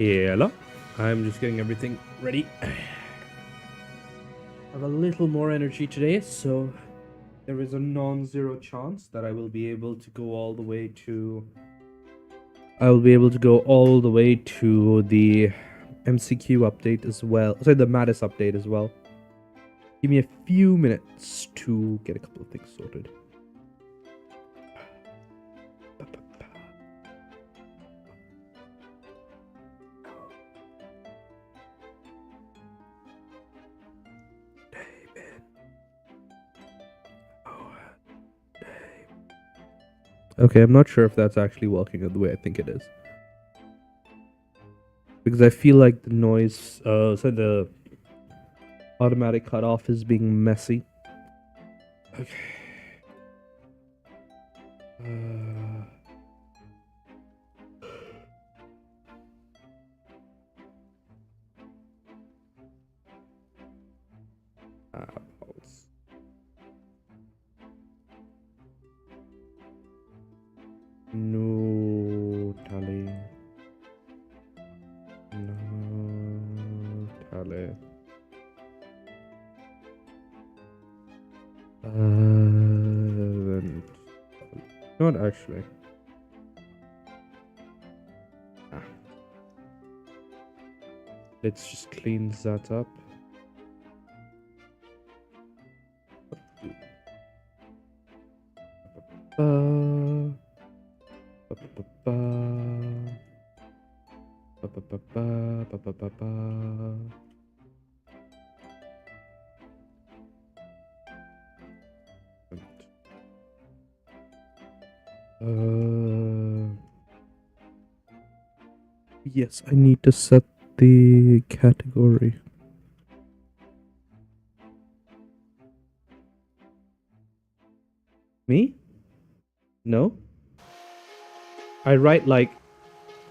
Hello. I'm just getting everything ready. I have a little more energy today, so there is a non-zero chance that I will be able to go all the way to the MCQ update as well. Sorry, the Mattis update as well. Give me a few minutes to get a couple of things sorted. Okay, I'm not sure if that's actually working the way I think it is. Because I feel like the noise, the automatic cutoff is being messy. Okay. Apples. No tally. No tally. Not actually. Let's just clean that up. Yes, I need to set the category. Me? No? I write like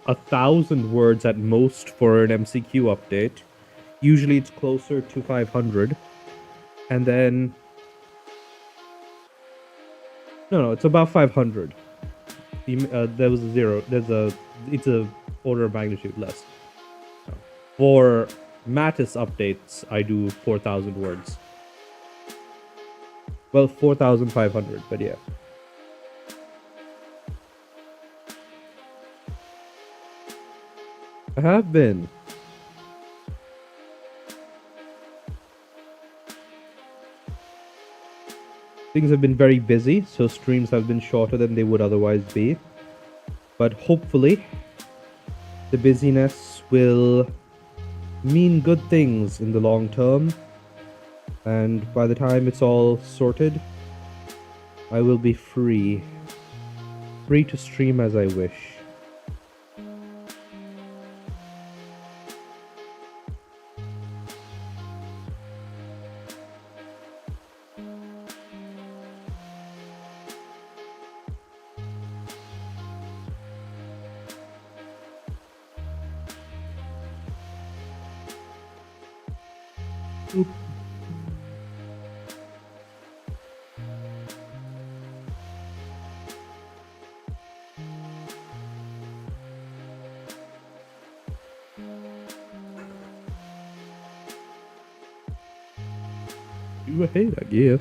1,000 words at most for an MCQ update. Usually it's closer to 500. And then... No, it's about 500. There was a zero. It's a order of magnitude less. For Mattis updates, I do 4,000 words. Well, 4,500, but yeah. I have been. Things have been very busy, so streams have been shorter than they would otherwise be. But hopefully, the busyness will mean good things in the long term. And by the time it's all sorted, I will be free. Free to stream as I wish. Oop. Do I hate, I guess.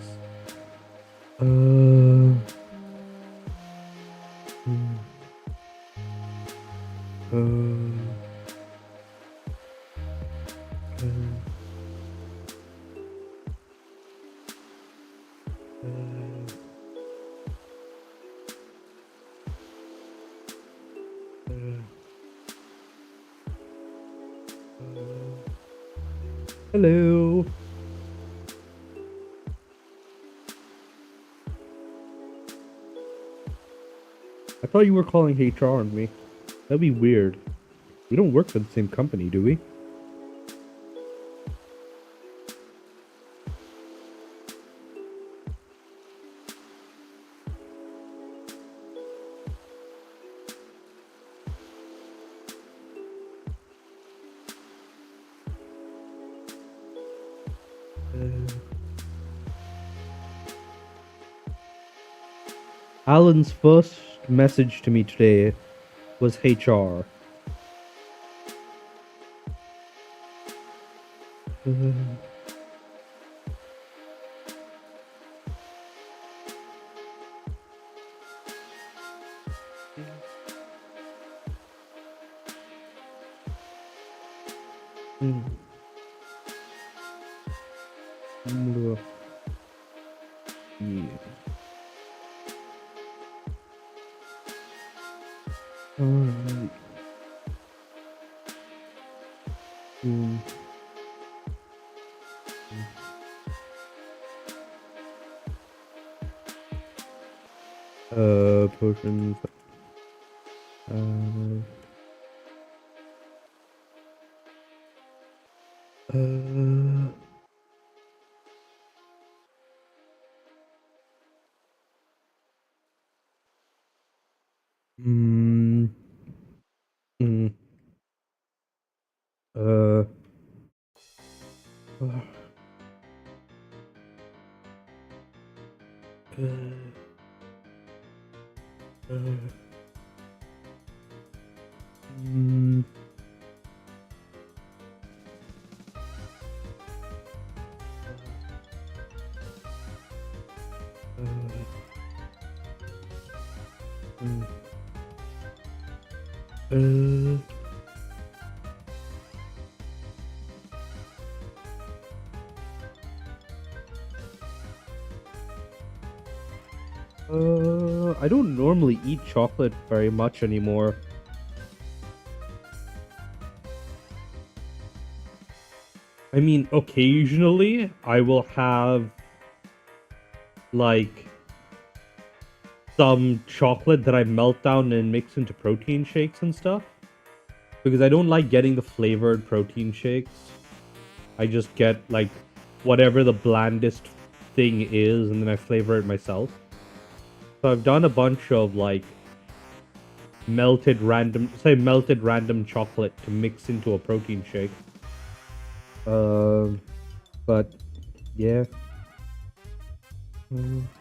Hello. I thought you were calling HR on me. That'd be weird. We don't work for the same company, do we? Alan's first message to me today was HR. Alright. Potions. Uh, mm, mm, uh, uh, mm, mm, I don't normally eat chocolate very much anymore. I mean, occasionally I will have like some chocolate that I melt down and mix into protein shakes and stuff. Because I don't like getting the flavored protein shakes. I just get like whatever the blandest thing is and then I flavor it myself. So I've done a bunch of like melted random chocolate to mix into a protein shake. But yeah. Among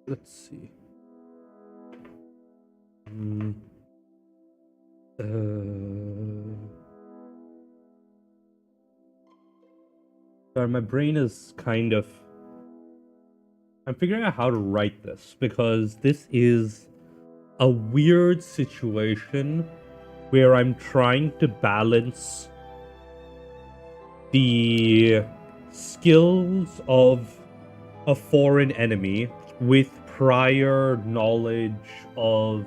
let's see. Sorry, my brain is kind of... I'm figuring out how to write this because this is a weird situation where I'm trying to balance the skills of a foreign enemy with prior knowledge of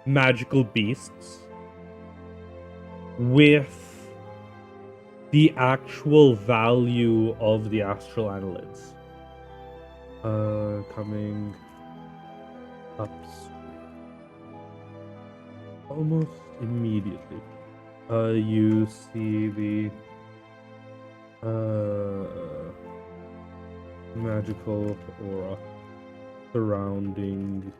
magical beasts with the actual value of the astral annelids. Coming up almost immediately. You see the magical aura surrounding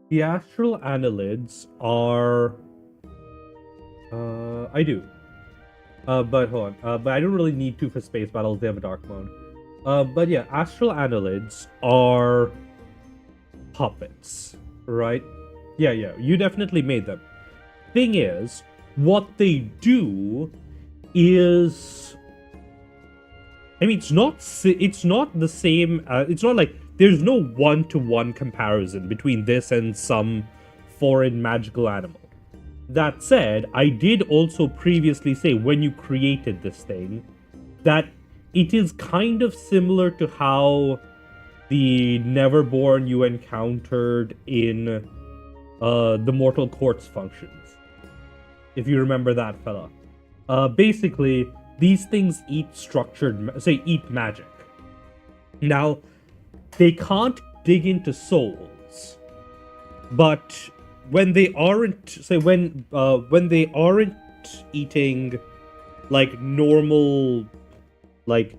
the astral annelids are I do. But hold on. But I don't really need to for space battles. They have a dark mode. But yeah, astral annelids are puppets, right? Yeah, you definitely made them. Thing is, what they do is I mean, it's not the same. It's not like there's no one-to-one comparison between this and some foreign magical animal. That said, I did also previously say when you created this thing that it is kind of similar to how the Neverborn you encountered in the Mortal Quartz functions. If you remember that fella. Basically, these things eat eat magic. Now, they can't dig into souls, but when they aren't, when they aren't eating like normal, like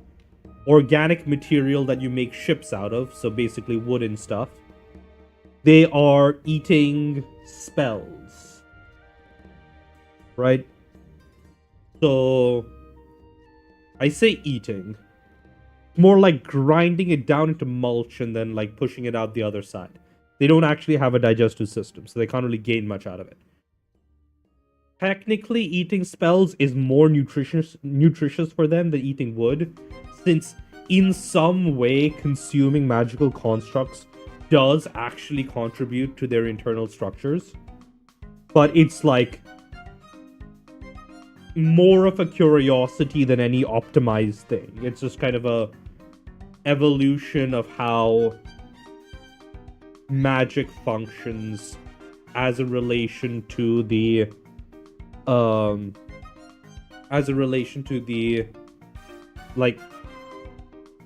organic material that you make ships out of, so basically wood and stuff, they are eating spells, right? So I say eating, more like grinding it down into mulch and then like pushing it out the other side. They don't actually have a digestive system, so they can't really gain much out of it. Technically, eating spells is more nutritious for them than eating wood, since in some way consuming magical constructs does actually contribute to their internal structures. But it's like more of a curiosity than any optimized thing. It's just kind of a evolution of how magic functions as a relation to the like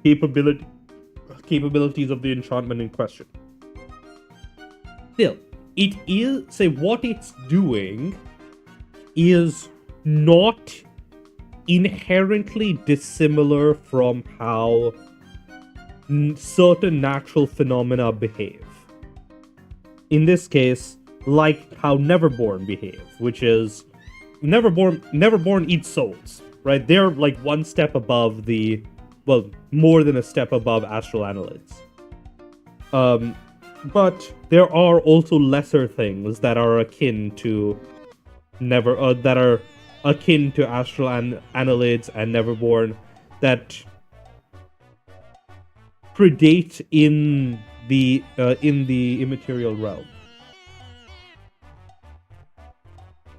capabilities of the enchantment in question. Still, it is what it's doing is not inherently dissimilar from how certain natural phenomena behave. In this case, like how Neverborn behave, which is Neverborn eats souls, right? They're like one step above more than a step above astral annelids. But there are also lesser things that are akin to astral annelids and Neverborn that predate in the immaterial realm.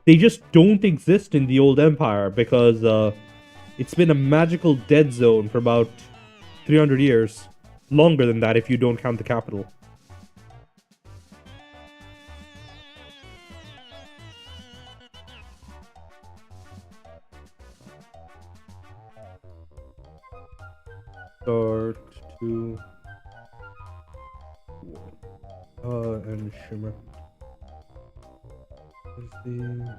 They just don't exist in the old empire because it's been a magical dead zone for about 300 years. Longer than that if you don't count the capital. Start to and shimmer. Is the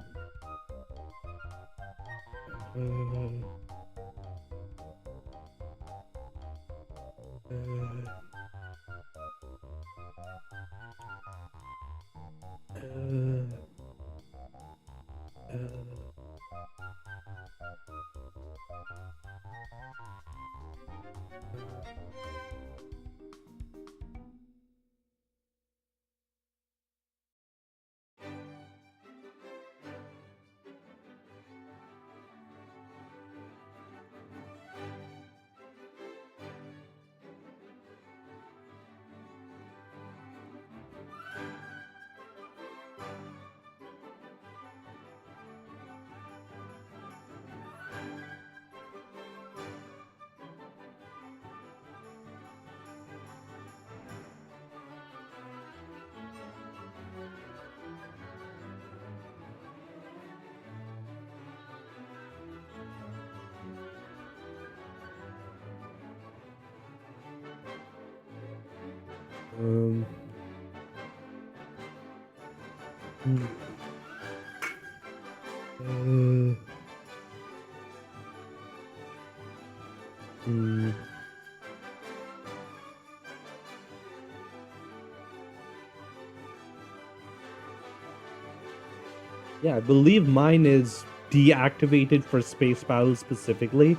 Yeah, I believe mine is deactivated for Spacebattles specifically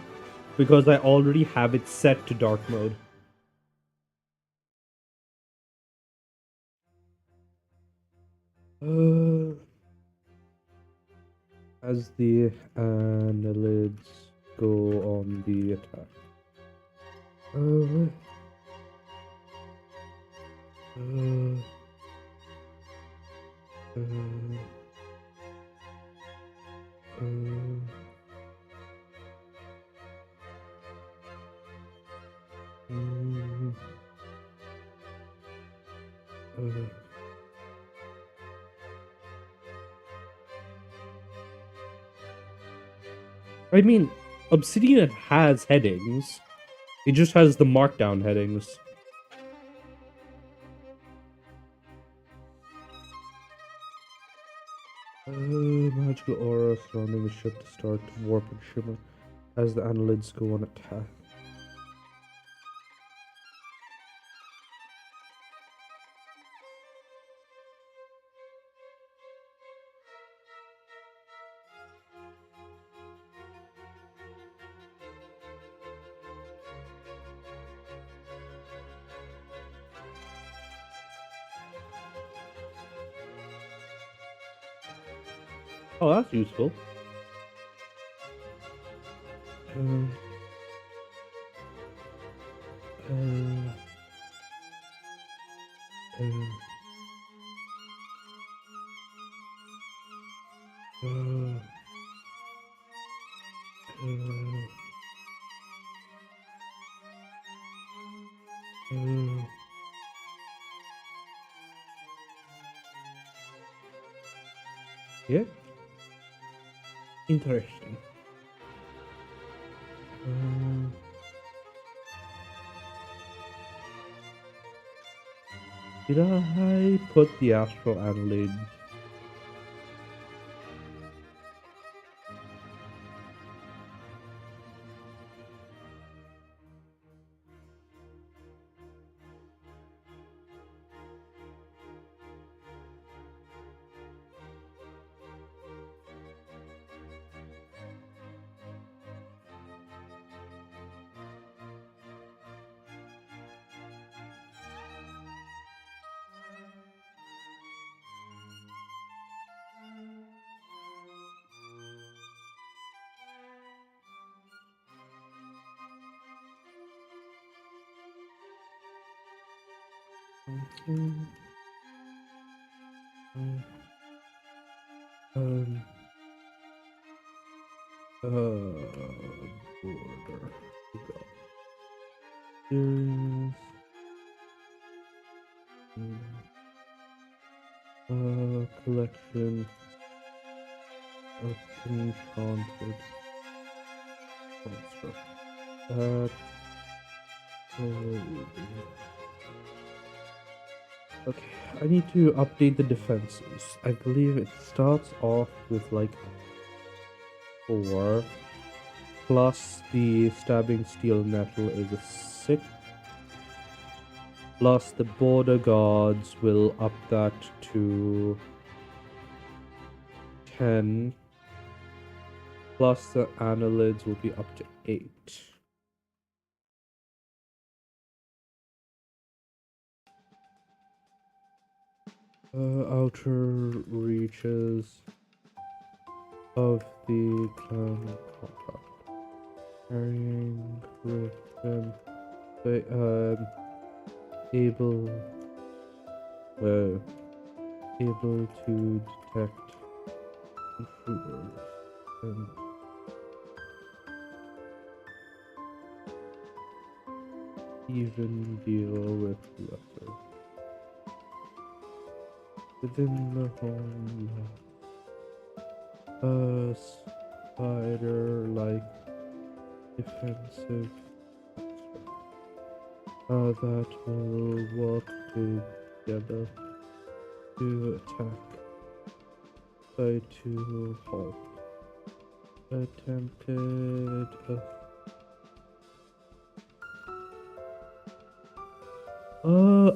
because I already have it set to dark mode. As the annelids go on the attack. Uh, I mean, Obsidian has headings. It just has the markdown headings. Magical aura surrounding the ship to start to warp and shimmer as the annelids go on attack. Oh, that's useful. Um, uh, yeah, interesting. Did I put the astral annelid? Border. Series. Collection of enchanted construct. Okay, I need to update the defenses. I believe it starts off with like 4, plus the stabbing steel nettle is a 6, plus the border guards will up that to 10, plus the annelids will be up to 8. Outer reaches of the clan contact. Carrying with them. Able to detect intruders and even deal with lesser. Within the home, a spider-like defensive that will work together to attack, try to halt. Attempted.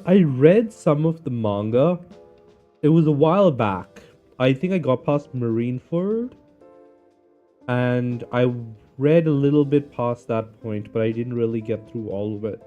I read some of the manga. It was a while back. I think I got past Marineford, and I read a little bit past that point, but I didn't really get through all of it.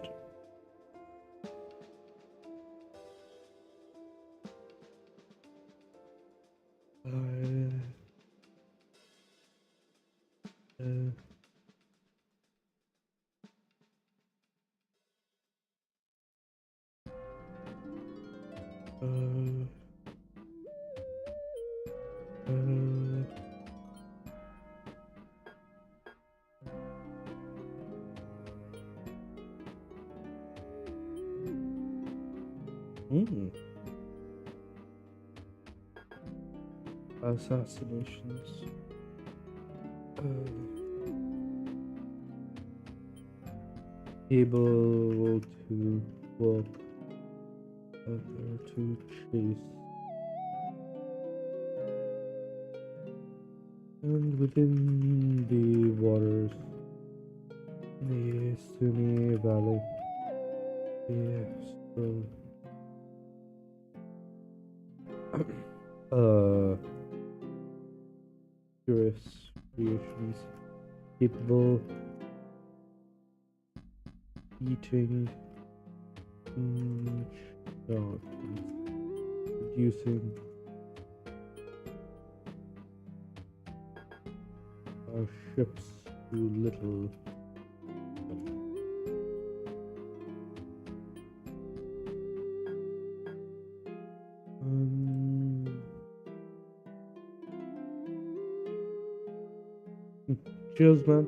Assassinations. Able to walk to chase. And within the waters, the Sunni Valley, curious creations capable eating producing our ships too little. Cheers, man.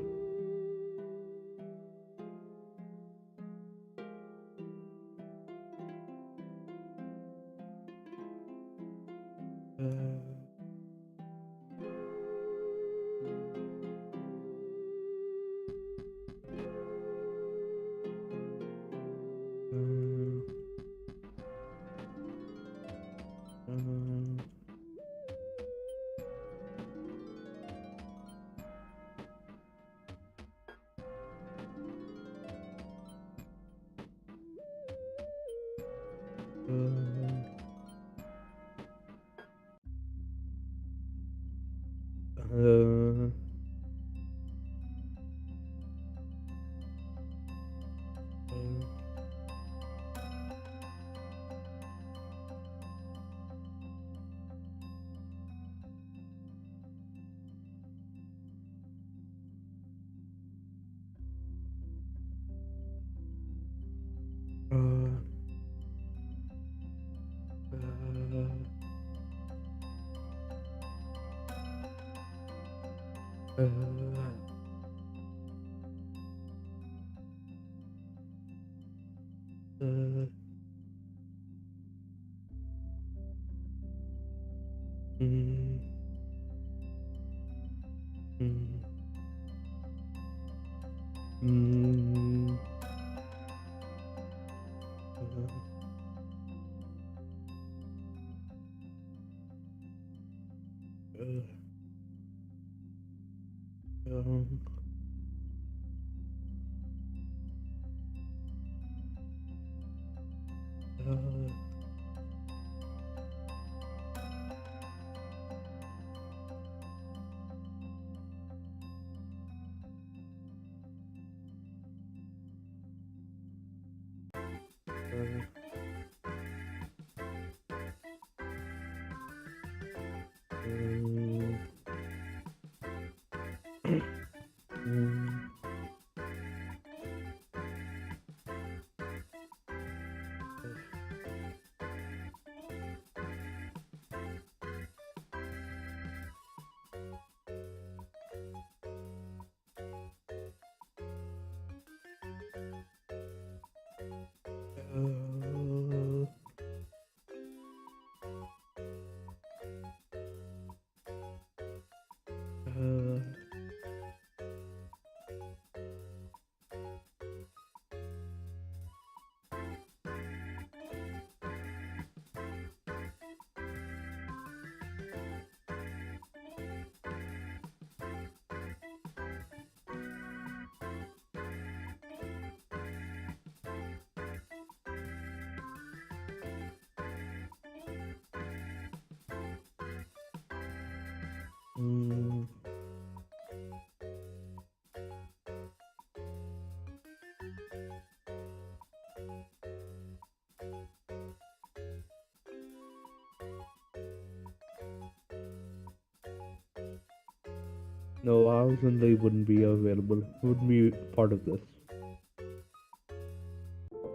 No, ours and they wouldn't be available. Wouldn't be part of this.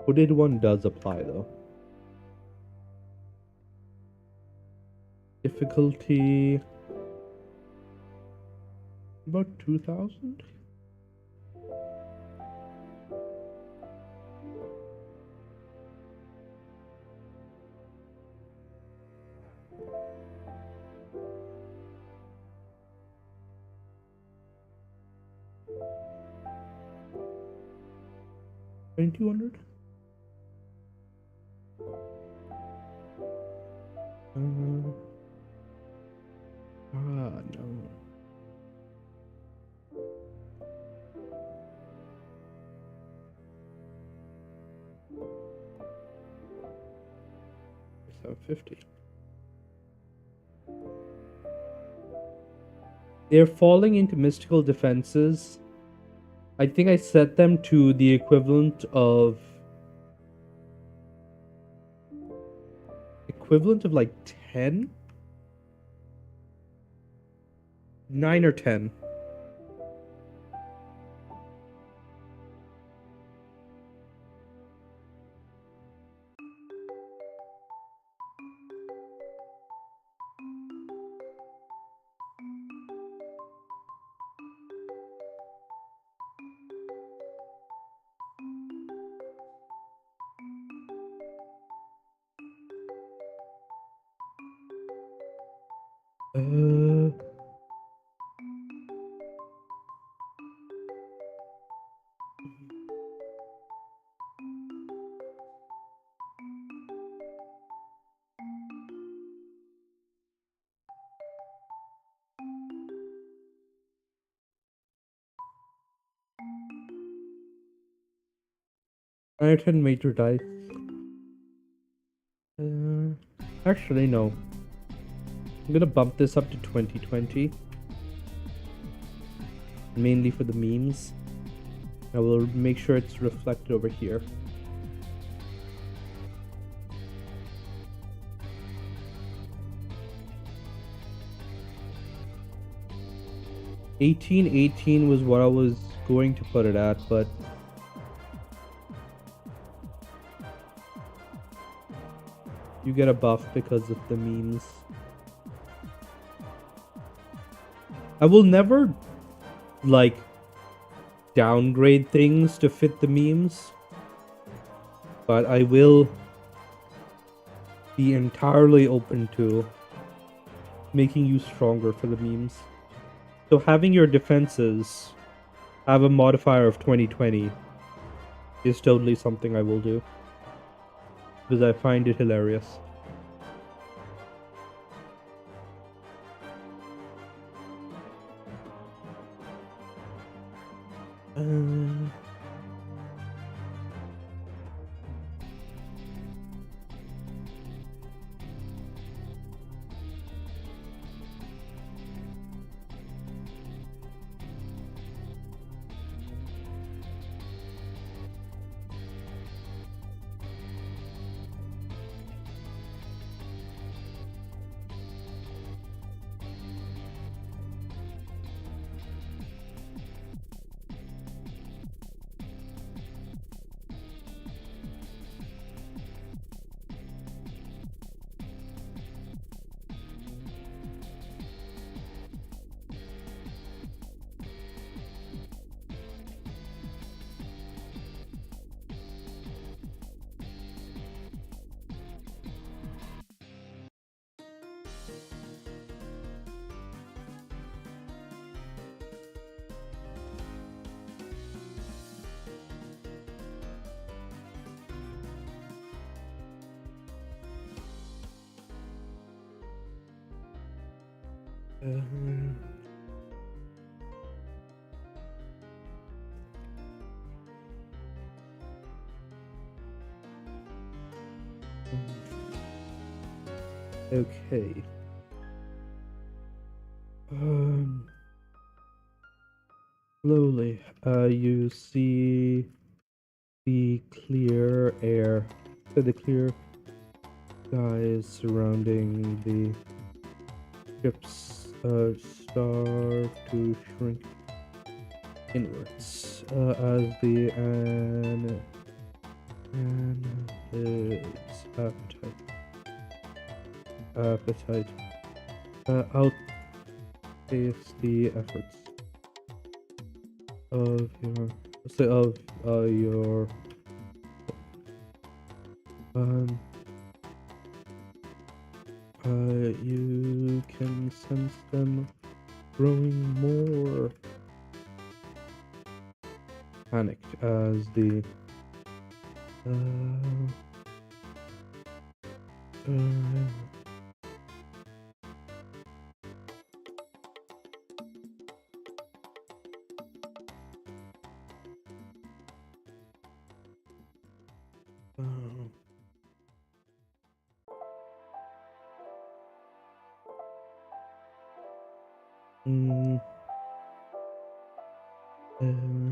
Hooded one does apply though. Difficulty About 2,000? $2,200? No. $750. They're falling into mystical defenses. I think I set them to the equivalent of like 10? 9 or 10. Uh, I attend major dice. Actually, no. I'm gonna bump this up to 2020. Mainly for the memes. I will make sure it's reflected over here. $18.18 was what I was going to put it at, but you get a buff because of the memes. I will never, like, downgrade things to fit the memes, but I will be entirely open to making you stronger for the memes. So having your defenses have a modifier of 2020 is totally something I will do, because I find it hilarious. Okay. Slowly, you see the clear air, the clear skies surrounding the ships start to shrink inwards as the its appetite outpace the efforts of your say of your um you can sense them growing more panicked as the uh, mm, mm, mm, mm,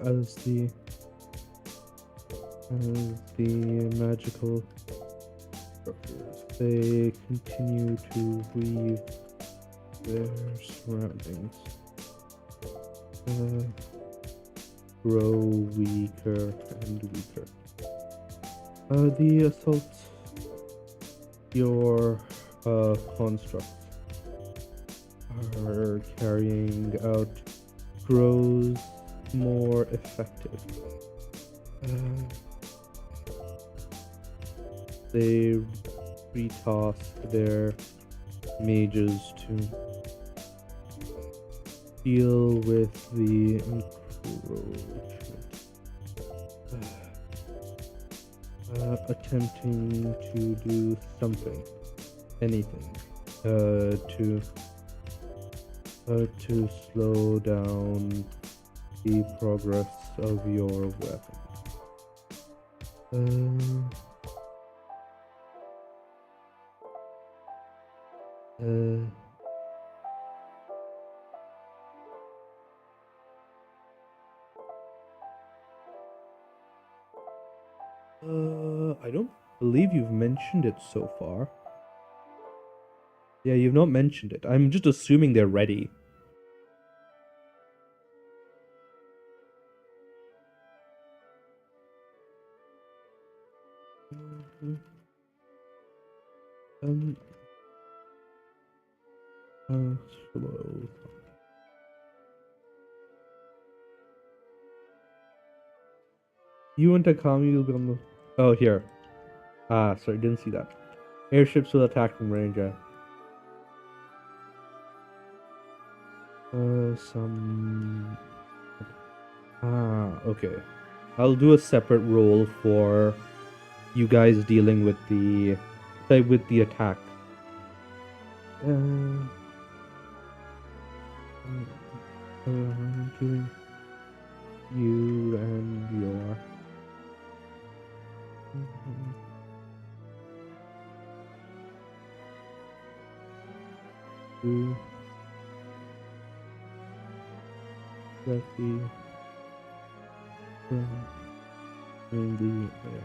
as the magical structures they continue to weave their surroundings, grow weaker and weaker. The assault your constructs are carrying out grows more effective. They retask their mages to deal with the encroachment, attempting to do something, anything, to slow down the progress of your weapon. I don't believe you've mentioned it so far. Yeah, you've not mentioned it. I'm just assuming they're ready. Um, Slow. You and Takami will be on the. Oh, here. Ah, sorry, didn't see that. Airships will attack from range. Some. Ah, okay. I'll do a separate role for you guys dealing with the attack. Doing you and your. You. Lucky. In the air.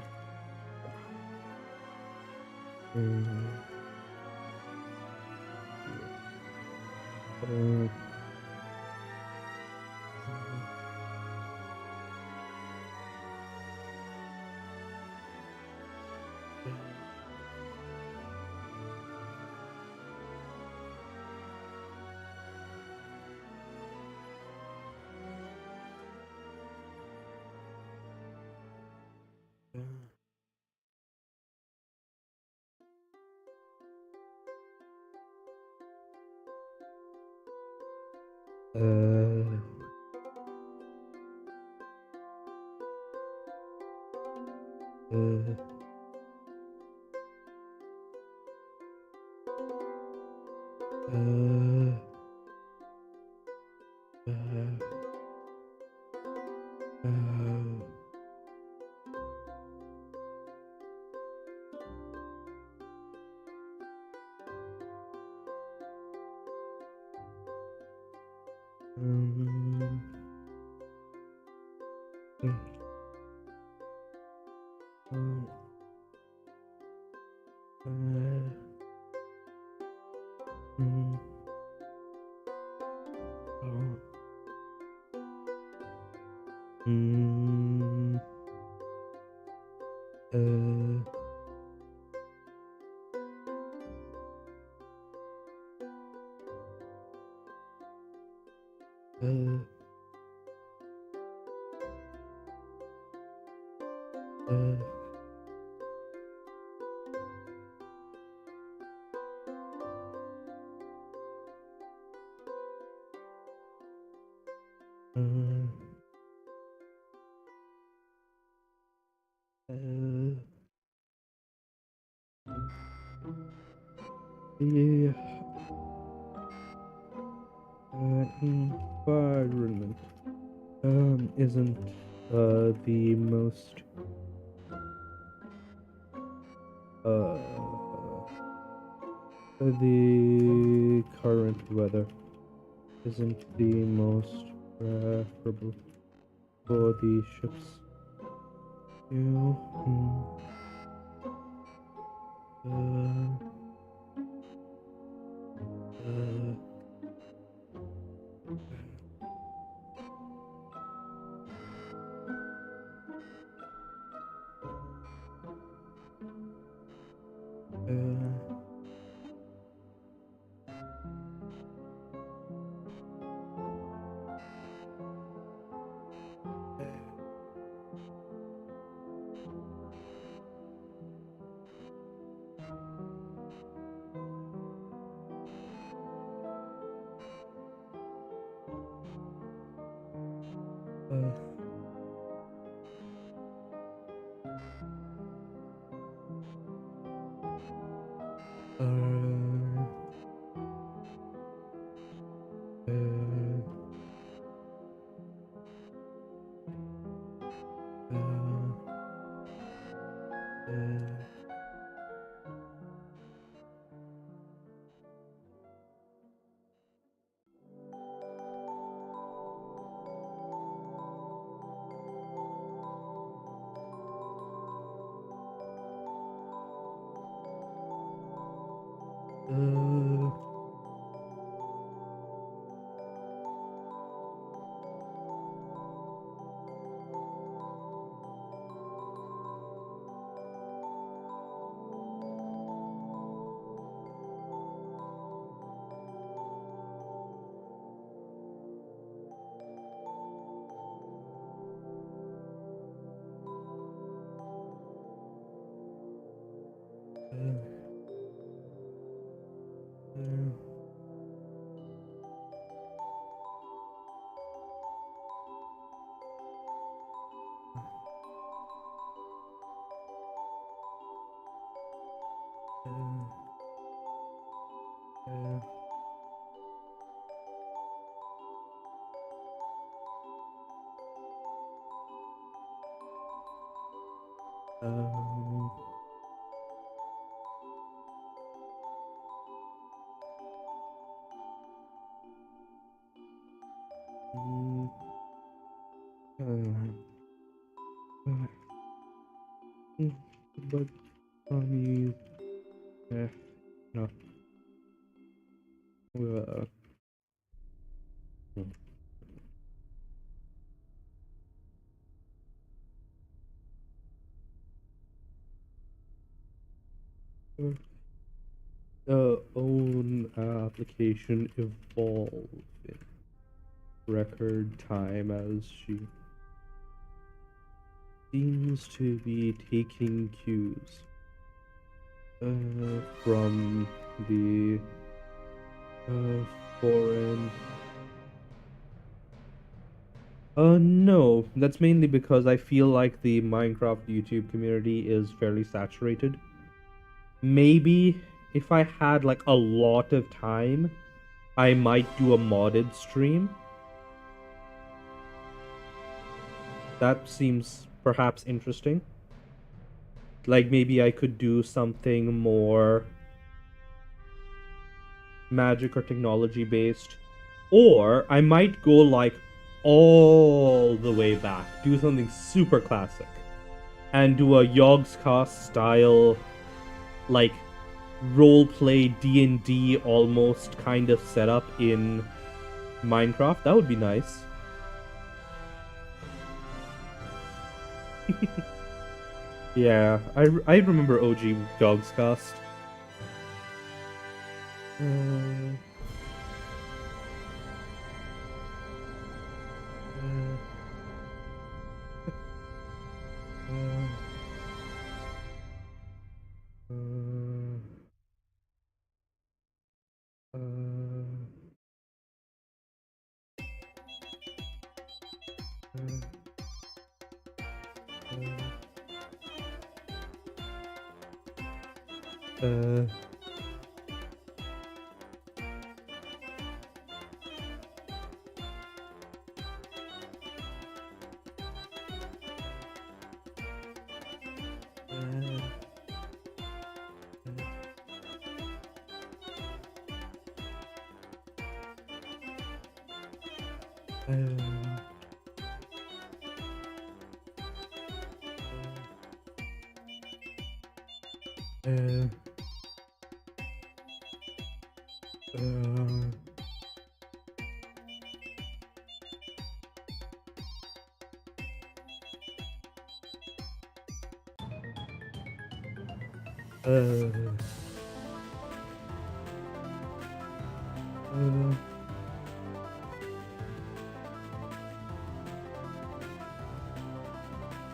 The environment isn't the most the current weather isn't the most preferable for the ships. You Mm, but me, no. Uh, own application evolve in record time as she seems to be taking cues from the foreign. No, that's mainly because I feel like the Minecraft YouTube community is fairly saturated. Maybe if I had like a lot of time, I might do a modded stream. That seems perhaps interesting. Like maybe I could do something more magic or technology based. Or I might go like all the way back, do something super classic, and do a Yogscast style, like roleplay D&D almost kind of setup in Minecraft. That would be nice. Yeah, I remember OG Yogscast. Uh, uh, uh, uh,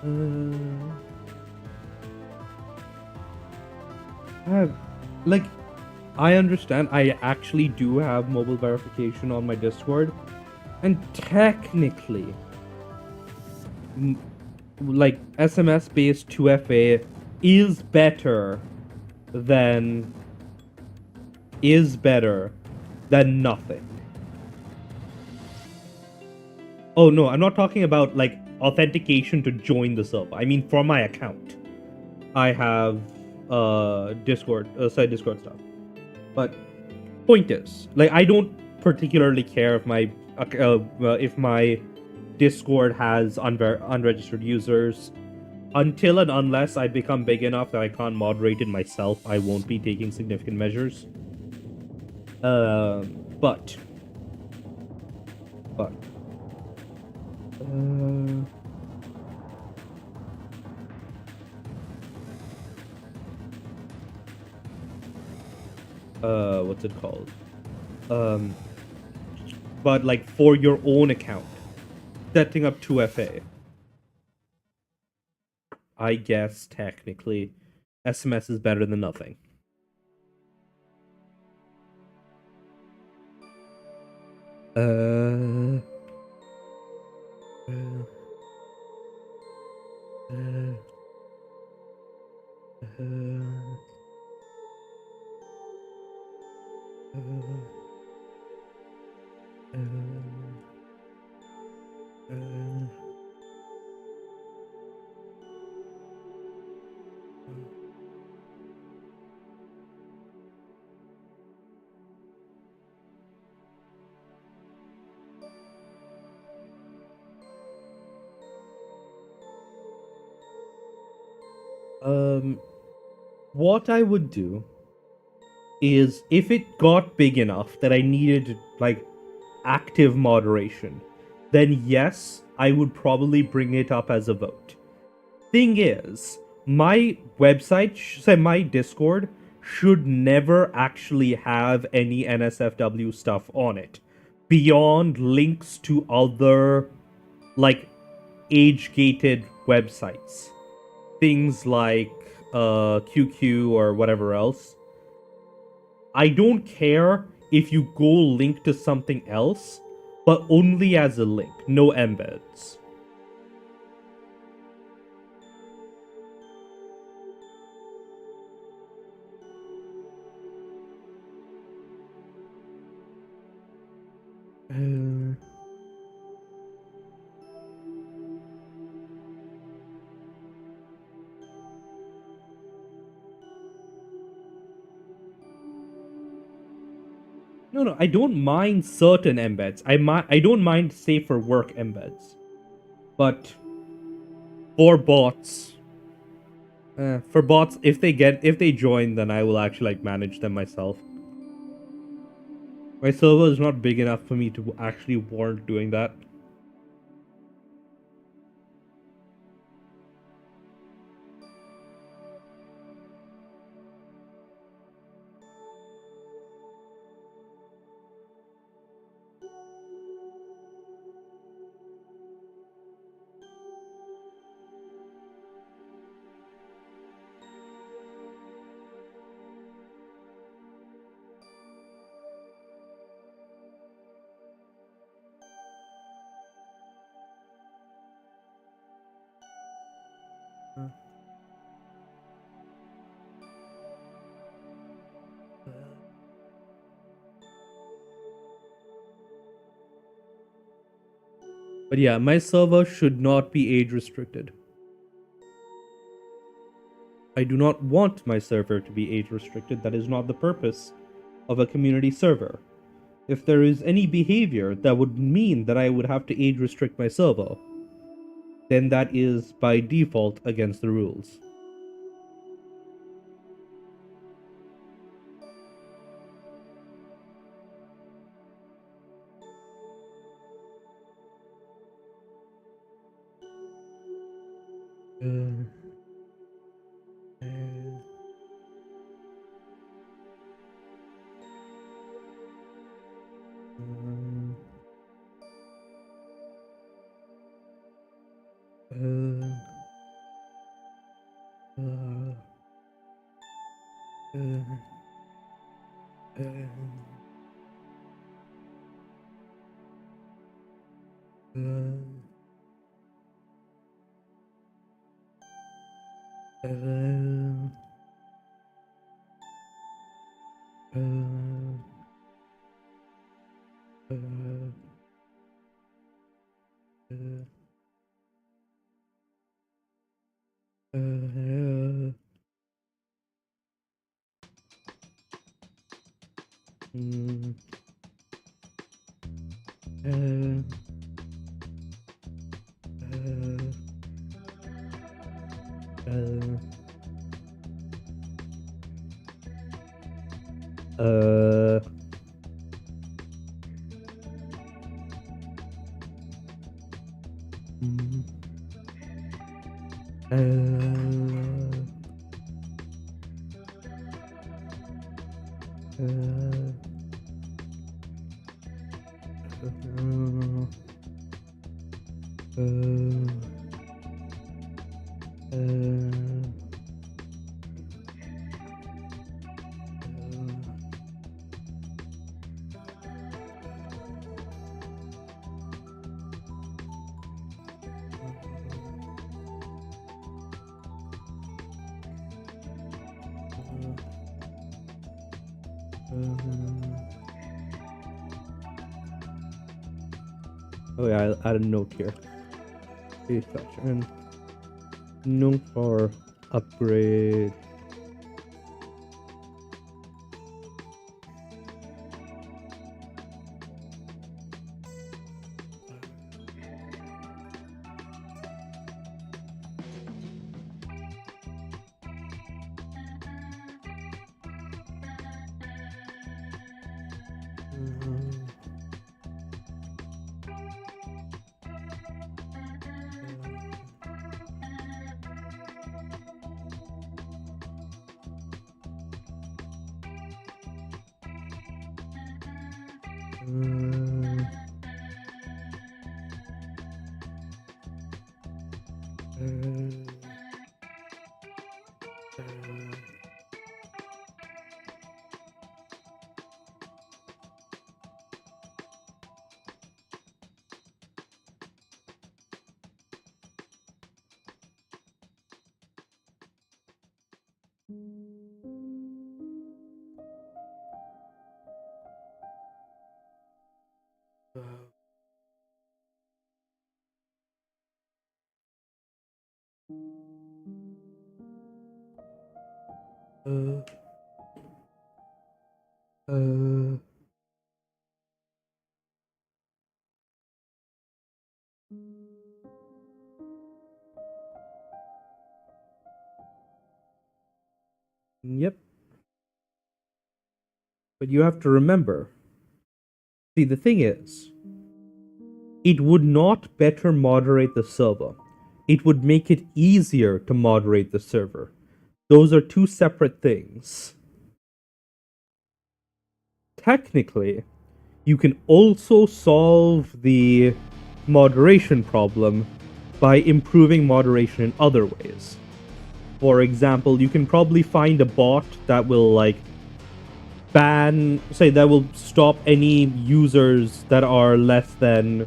uh, have like I understand I actually do have mobile verification on my Discord, and technically like SMS based 2FA is better than is better than nothing. Oh no, I'm not talking about like authentication to join the server. I mean for my account. I have Discord, side Discord stuff. But point is, like I don't particularly care if my Discord has unregistered users. Until and unless I become big enough that I can't moderate it myself, I won't be taking significant measures. But but uh, what's it called? Um, but like for your own account, setting up 2FA, I guess technically SMS is better than nothing. Uh, uh, uh, What I would do is, if it got big enough that I needed like active moderation, then yes, I would probably bring it up as a vote. Thing is, my website, say my Discord, should never actually have any NSFW stuff on it beyond links to other like age gated websites. Things like QQ or whatever else. I don't care if you go link to something else, but only as a link, no embeds. No, I don't mind certain embeds. I don't mind safe for work embeds, but for bots, if they join, then I will actually like manage them myself. My server is not big enough for me to actually warrant doing that. But yeah, my server should not be age restricted. I do not want my server to be age restricted. That is not the purpose of a community server. If there is any behavior that would mean that I would have to age restrict my server, then that is by default against the rules. Oh yeah, I'll add a note here. Please touch and no for upgrade. Yep. But you have to remember, see, the thing is, it would not better moderate the server. It would make it easier to moderate the server. Those are two separate things. Technically, you can also solve the moderation problem by improving moderation in other ways. For example, you can probably find a bot that will that will stop any users that are less than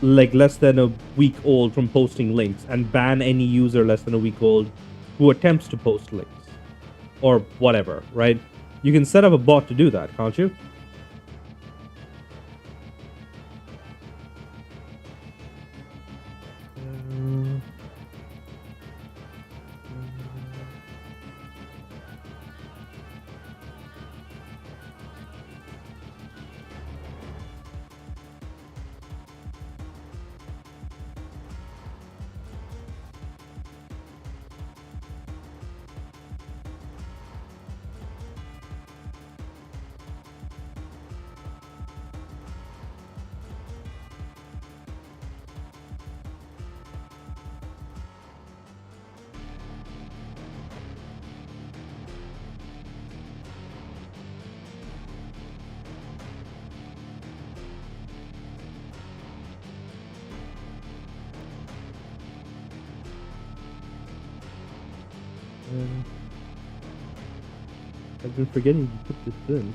a week old from posting links, and ban any user less than a week old who attempts to post links or whatever, right? You can set up a bot to do that, can't you? I've been forgetting to put this in.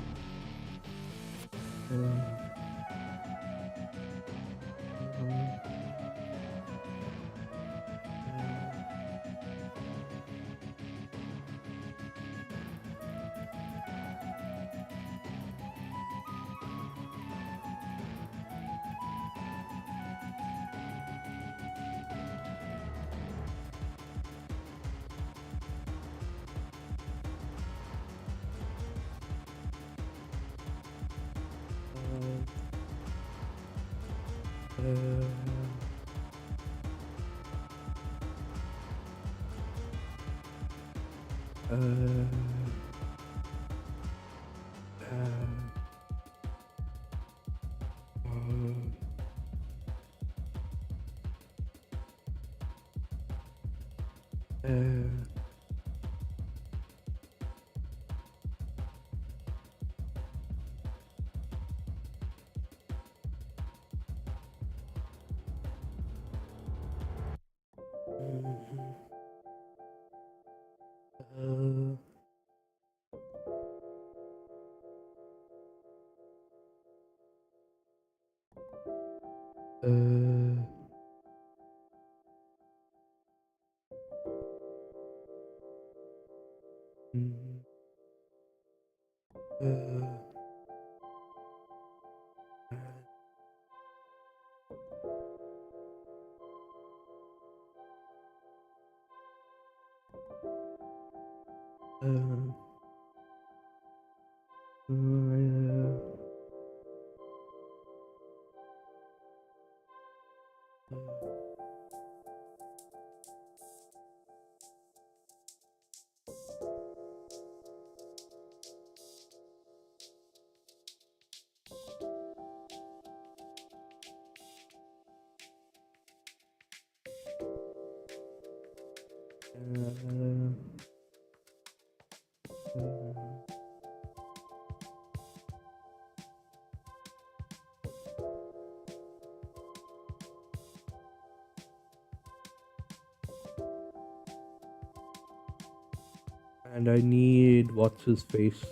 And I need what's his face.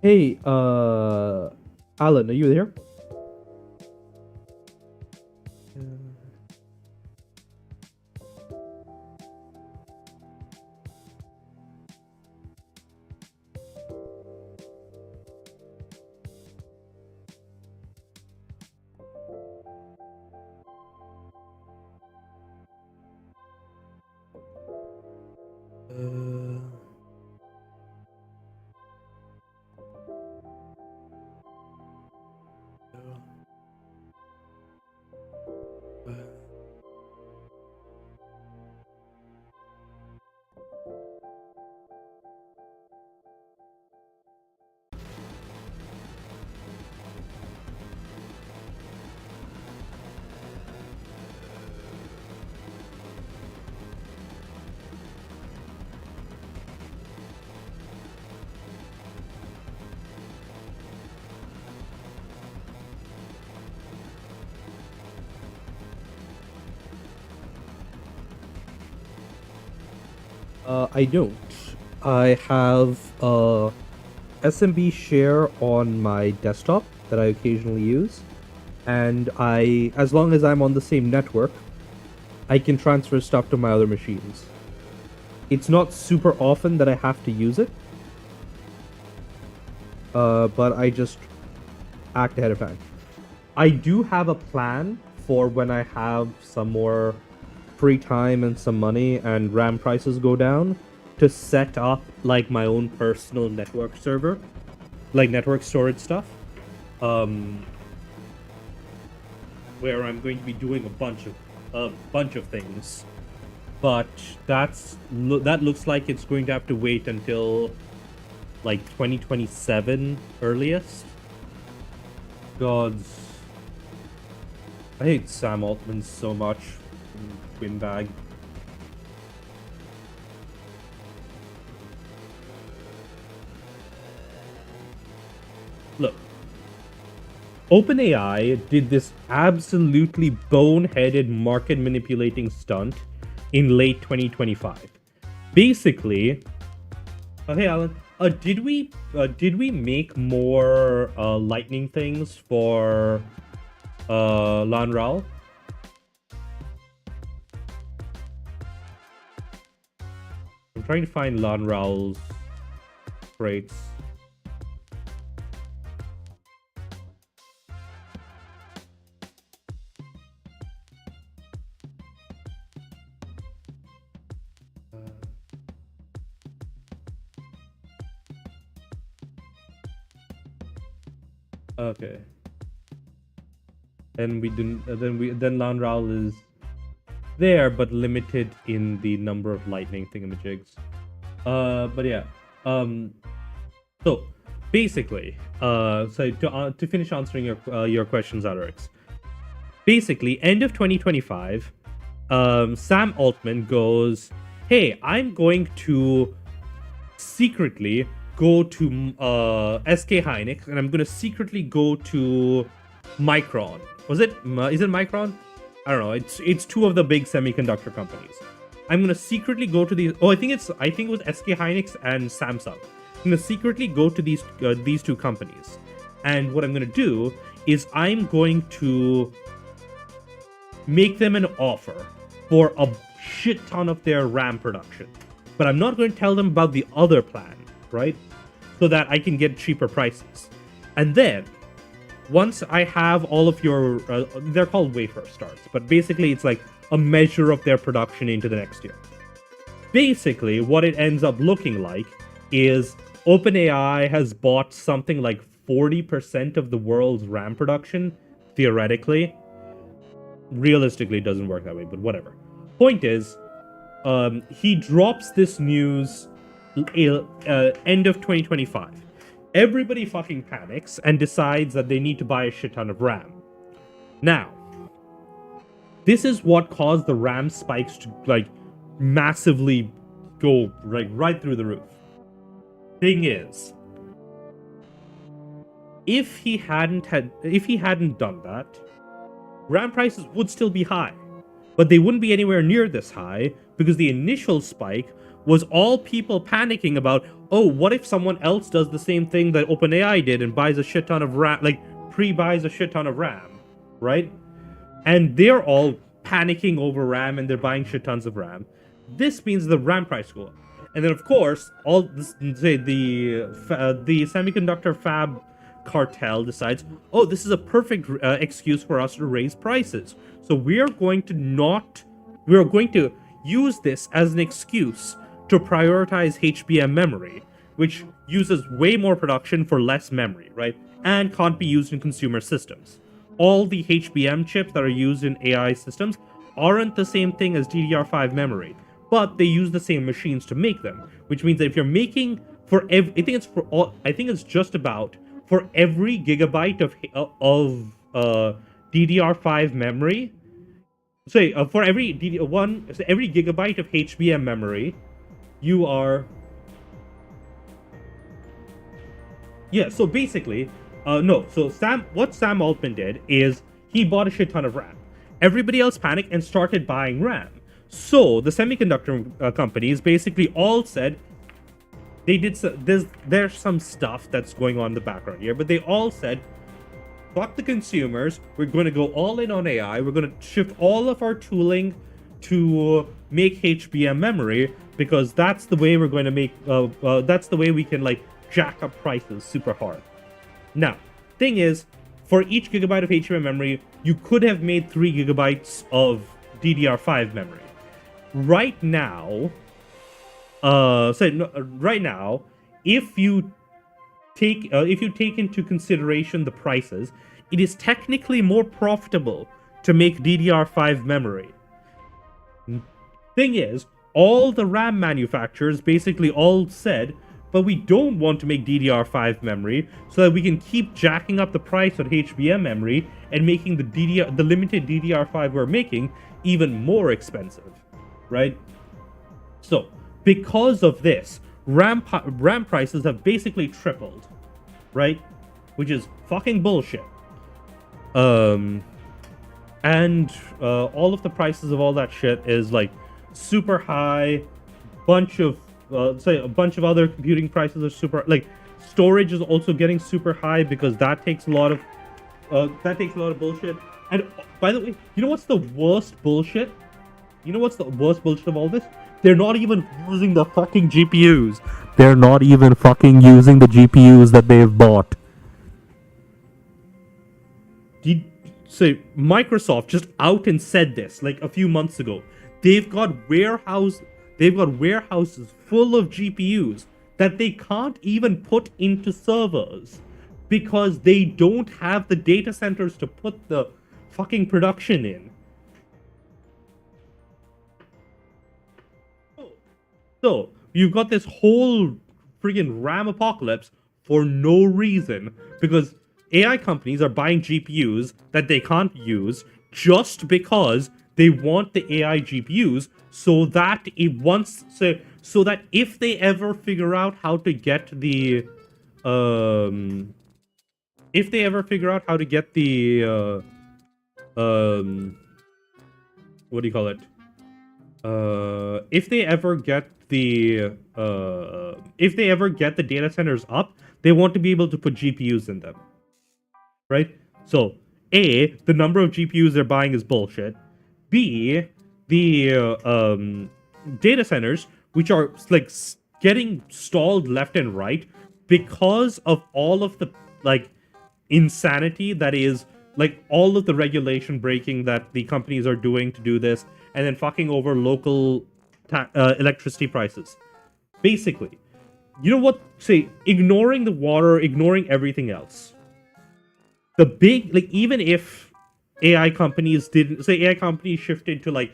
Hey, Alan, are you there? I don't. I have SMB share on my desktop that I occasionally use, and as long as I'm on the same network, I can transfer stuff to my other machines. It's not super often that I have to use it, but I just act ahead of time. I do have a plan for when I have some more free time and some money and RAM prices go down to set up like my own personal network server, like network storage stuff, where I'm going to be doing a bunch of things. But that looks like it's going to have to wait until like 2027 earliest. Gods, I hate Sam Altman so much. Windbag. Look, OpenAI did this absolutely boneheaded market manipulating stunt in late 2025. Basically, hey Alan, did we make more lightning things for Lanral? I'm trying to find Lanral's traits. Okay. And we didn't. Then Lanral is there, but limited in the number of lightning thingamajigs. But yeah. So basically, so to finish answering your questions, Alex. Basically, end of 2025, Sam Altman goes, "Hey, I'm going to secretly go to SK Hynix, and I'm going to secretly go to Micron. Is it Micron? I don't know. It's two of the big semiconductor companies. I'm going to secretly go to these. Oh, I think it was SK Hynix and Samsung. I'm going to secretly go to these two companies, and what I'm going to do is I'm going to make them an offer for a shit ton of their RAM production, but I'm not going to tell them about the other plan, right? So that I can get cheaper prices. And then, once I have all of your, they're called wafer starts, but basically it's like a measure of their production into the next year. Basically, what it ends up looking like is OpenAI has bought something like 40% of the world's RAM production, theoretically. Realistically, it doesn't work that way, but whatever. Point is, he drops this news end of 2025. everybody fucking panics and decides that they need to buy a shit ton of RAM. Now, this is what caused the RAM spikes to like massively go right through the roof. Thing is, if he hadn't done that, RAM prices would still be high, but they wouldn't be anywhere near this high because the initial spike was all people panicking about, oh, what if someone else does the same thing that OpenAI did and buys a shit ton of RAM, like pre-buys a shit ton of RAM, right? And they're all panicking over RAM and they're buying shit tons of RAM. This means the RAM price go up. And then, of course, all this, say the semiconductor fab cartel decides, oh, this is a perfect excuse for us to raise prices. So we're going to use this as an excuse to prioritize HBM memory, which uses way more production for less memory, right? And can't be used in consumer systems. All the HBM chips that are used in AI systems aren't the same thing as DDR5 memory, but they use the same machines to make them, which means that if you're making I think it's just about for every gigabyte of DDR5 memory, for every gigabyte of HBM memory, you are so basically what Sam Altman did is he bought a shit ton of RAM. Everybody else panicked and started buying RAM. So the semiconductor companies basically all said, there's some stuff that's going on in the background here, but they all said, fuck the consumers, we're going to go all in on AI, we're going to shift all of our tooling to make HBM memory, because that's the way we're going to make, that's the way we can like jack up prices super hard. Now, thing is, for each gigabyte of HBM memory, you could have made 3 gigabytes of DDR5 memory. Right now, if you take into consideration the prices, it is technically more profitable to make DDR5 memory. Thing is, all the RAM manufacturers basically all said, but we don't want to make DDR5 memory so that we can keep jacking up the price on HBM memory and making the limited DDR5 we're making even more expensive, right? So, because of this, RAM prices have basically tripled, right? Which is fucking bullshit. And all of the prices of all that shit is like super high. A bunch of other computing prices are super, like storage is also getting super high because that takes a lot of bullshit. And by the way, you know what's the worst bullshit? Of all this? They're not even using the fucking GPUs. They're not even fucking using the GPUs that they've bought. Microsoft just out and said this like a few months ago. They've got warehouses full of GPUs that they can't even put into servers because they don't have the data centers to put the fucking production in. So, you've got this whole friggin' RAM apocalypse for no reason because AI companies are buying GPUs that they can't use just because they want the AI GPUs so that if they ever figure out how to get the what do you call it? If they ever get the data centers up, they want to be able to put GPUs in them, right? So, A, the number of GPUs they're buying is bullshit. B, the data centers, which are like getting stalled left and right because of all of the like insanity that is like all of the regulation breaking that the companies are doing to do this, and then fucking over local electricity prices. Basically, you know what? Say, ignoring the water, ignoring everything else. The big, like, even if AI companies shifted to like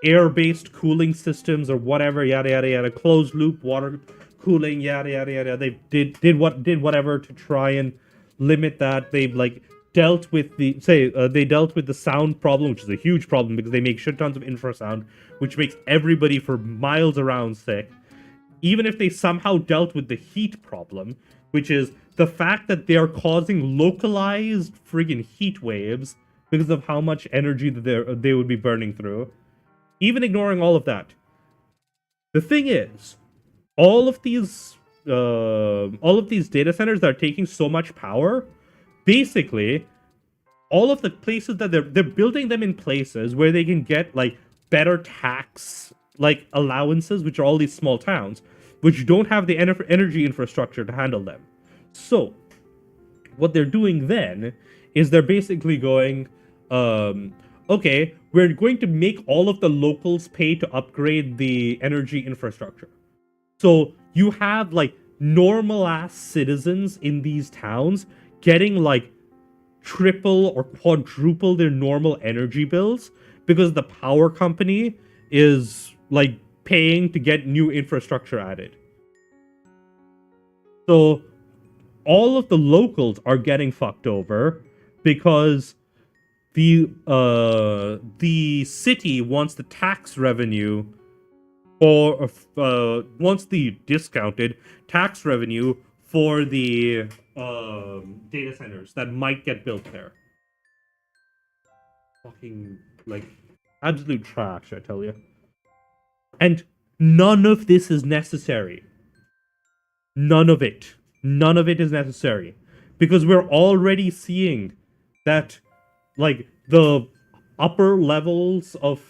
air-based cooling systems or whatever, yada yada yada, closed loop water, cooling, yada yada yada. They did whatever to try and limit that. They like dealt with they dealt with the sound problem, which is a huge problem because they make shit tons of infrasound, which makes everybody for miles around sick. Even if they somehow dealt with the heat problem, which is the fact that they are causing localized friggin' heat waves because of how much energy that they would be burning through. Even ignoring all of that, the thing is, all of these data centers that are taking so much power, basically, all of the places that they're building them in places where they can get like better tax like allowances, which are all these small towns, which don't have the energy infrastructure to handle them. So, what they're doing then is they're basically going, okay, we're going to make all of the locals pay to upgrade the energy infrastructure. So you have like normal ass citizens in these towns getting like triple or quadruple their normal energy bills because the power company is like paying to get new infrastructure added. So all of the locals are getting fucked over because the city wants the tax revenue or wants the discounted tax revenue for the data centers that might get built there. Fucking like absolute trash, I tell you. And none of this is necessary. None of it. None of it is necessary because we're already seeing that like the upper levels of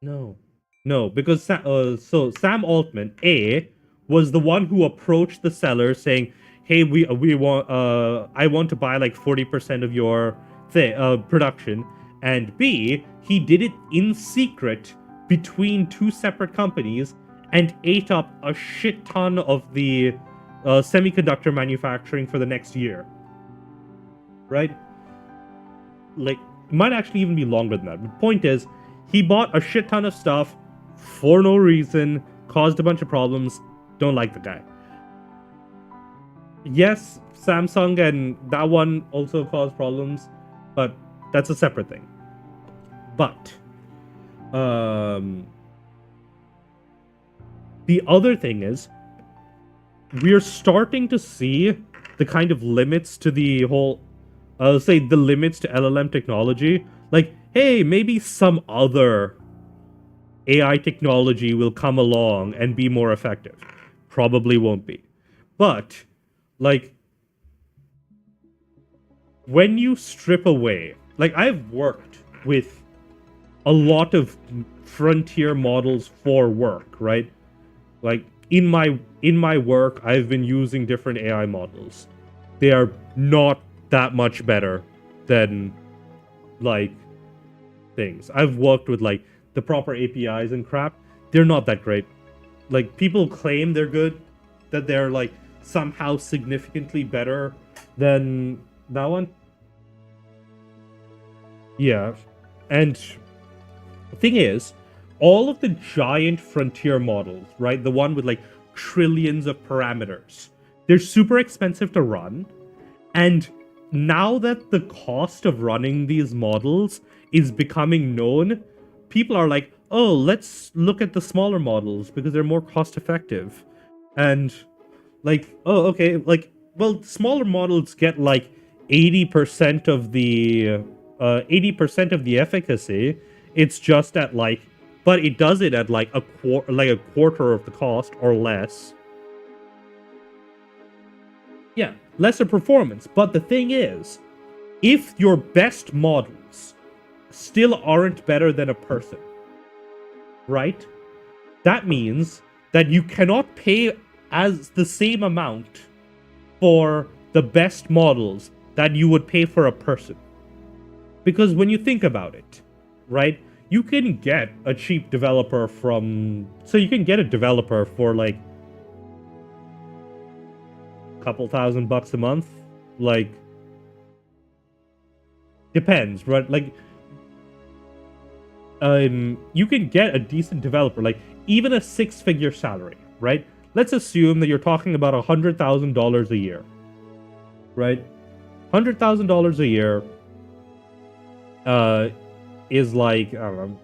no, because so Sam Altman was the one who approached the seller saying, "Hey, we want I want to buy like 40% of your production," and B, he did it in secret between two separate companies and ate up a shit ton of the semiconductor manufacturing for the next year. Right? Like, it might actually even be longer than that. But the point is, he bought a shit ton of stuff for no reason, caused a bunch of problems. Don't like the guy. Yes, Samsung and that one also caused problems, but that's a separate thing. But the other thing is, we're starting to see the kind of limits to the whole, say the limits to LLM technology. Like, hey, maybe some other AI technology will come along and be more effective. Probably won't be. But, like, when you strip away, like, I've worked with a lot of frontier models for work, right? Like, in my work, I've been using different AI models. They are not that much better than, like, things. I've worked with, like, the proper APIs and crap. They're not that great. Like, people claim they're good, that they're, like, somehow significantly better than that one. Yeah. And the thing is, all of the giant frontier models, right? The one with, like, trillions of parameters, they're super expensive to run. And now that the cost of running these models is becoming known, people are like, oh, let's look at the smaller models because they're more cost effective. And like, oh, okay, like, well, smaller models get like 80% of the 80% of the efficacy. It's just at like, but it does it at like a quarter of the cost or less. Yeah, lesser performance. But the thing is, if your best models still aren't better than a person, right? That means that you cannot pay as the same amount for the best models that you would pay for a person. Because when you think about it, right? You can get a cheap developer so you can get a developer for like couple $1,000 a month, like, depends, right? Like, you can get a decent developer, like even a 6-figure salary, right? Let's assume that you're talking about $100,000 a year, right? $100,000 a year is like, I don't know,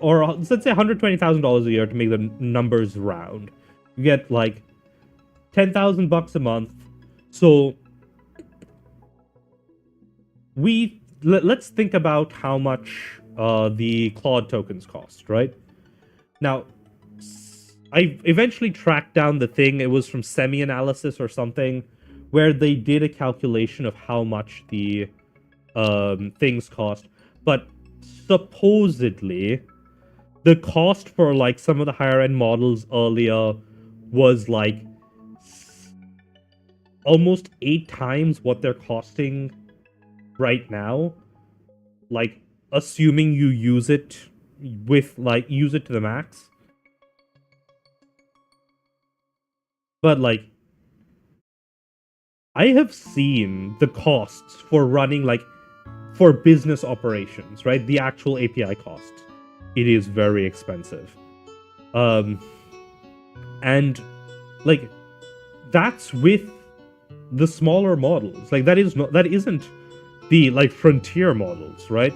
or let's say $120,000 a year to make the numbers round. You get like $10,000 a month. So let's think about how much the Claude tokens cost, right? Now, I eventually tracked down the thing. It was from Semi-Analysis or something, where they did a calculation of how much the things cost. But supposedly, the cost for like some of the higher end models earlier was like almost 8 times what they're costing right now. Like, assuming you use it to the max. But like, I have seen the costs for running, like, for business operations, right? The actual API cost. It is very expensive. And like, that's with the smaller models. Like, that isn't the like frontier models, right?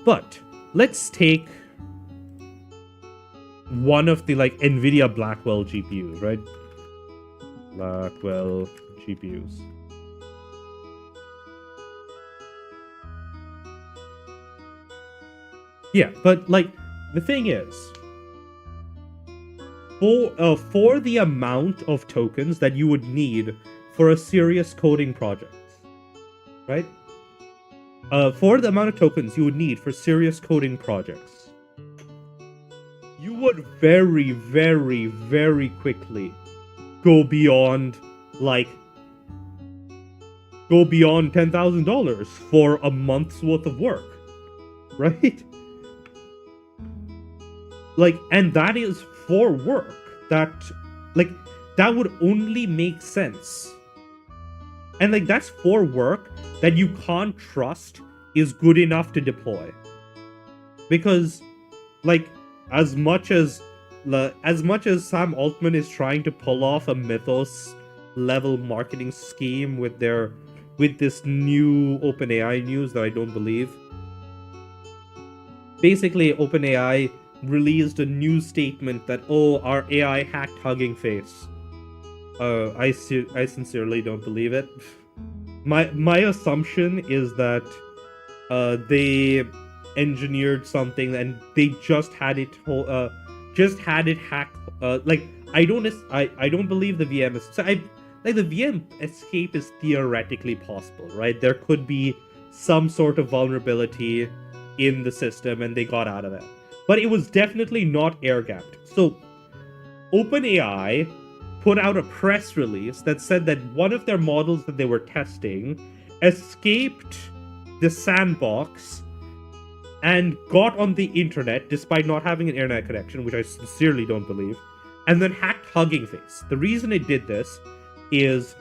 But let's take one of the like NVIDIA Blackwell GPUs, right? Blackwell GPUs. Yeah, but like, the thing is, for the amount of tokens that you would need for a serious coding project, right? For the amount of tokens you would need for serious coding projects, you would very, very, very quickly go beyond $10,000 for a month's worth of work, right? Like, and that is for work that, like, that would only make sense. And like, that's for work that you can't trust is good enough to deploy. Because, like, as much as Sam Altman is trying to pull off a Mythos level marketing scheme with this new OpenAI news that I don't believe. Basically, OpenAI released a news statement that, oh, our AI hacked Hugging Face. I sincerely don't believe it. My assumption is that they engineered something and they just had it hacked. Like, I don't believe the VM is. So the VM escape is theoretically possible, right? There could be some sort of vulnerability in the system and they got out of it. But it was definitely not air-gapped. So OpenAI put out a press release that said that one of their models that they were testing escaped the sandbox and got on the internet despite not having an internet connection, which I sincerely don't believe, and then hacked Hugging Face. The reason it did this is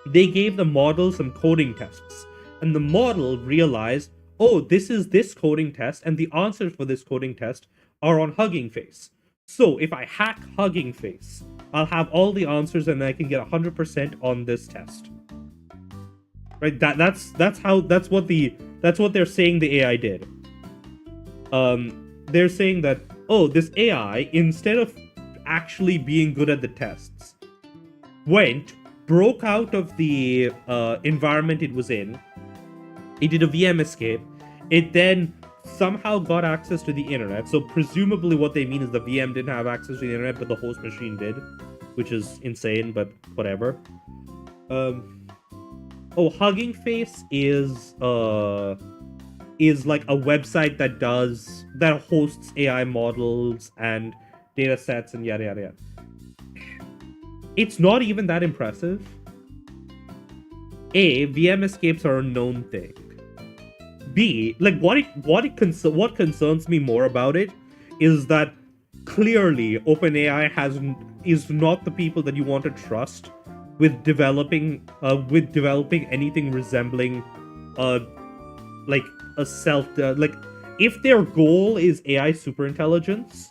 they gave the model some coding tests, and the model realized, oh, this is this coding test, and the answers for this coding test are on Hugging Face. So if I hack Hugging Face, I'll have all the answers and I can get 100% on this test. Right? That's what they're saying the AI did. They're saying that, oh, this AI, instead of actually being good at the tests, broke out of the environment it was in. It did a VM escape. It then somehow got access to the internet. So presumably what they mean is the VM didn't have access to the internet, but the host machine did, which is insane, but whatever. Hugging Face is like a website that hosts AI models and data sets and yada yada yada. It's not even that impressive. A, VM escapes are a known thing. B, like, what concerns me more about it is that clearly OpenAI is not the people that you want to trust with developing anything resembling like a self like if their goal is AI superintelligence,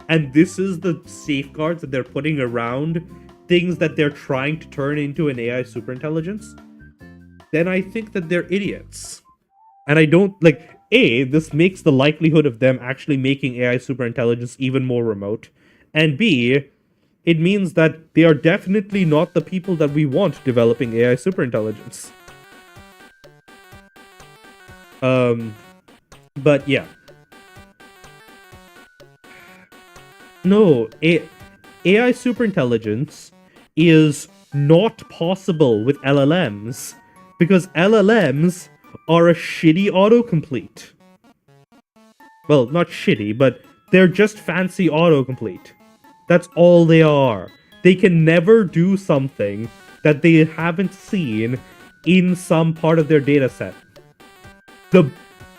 and this is the safeguards that they're putting around things that they're trying to turn into an AI superintelligence, then I think that they're idiots. And I don't like this makes the likelihood of them actually making AI superintelligence even more remote. And B, it means that they are definitely not the people that we want developing AI superintelligence. But yeah. No, AI superintelligence is not possible with LLMs because LLMs are a shitty autocomplete. Well, not shitty, but they're just fancy autocomplete. That's all they are. They can never do something that they haven't seen in some part of their data set.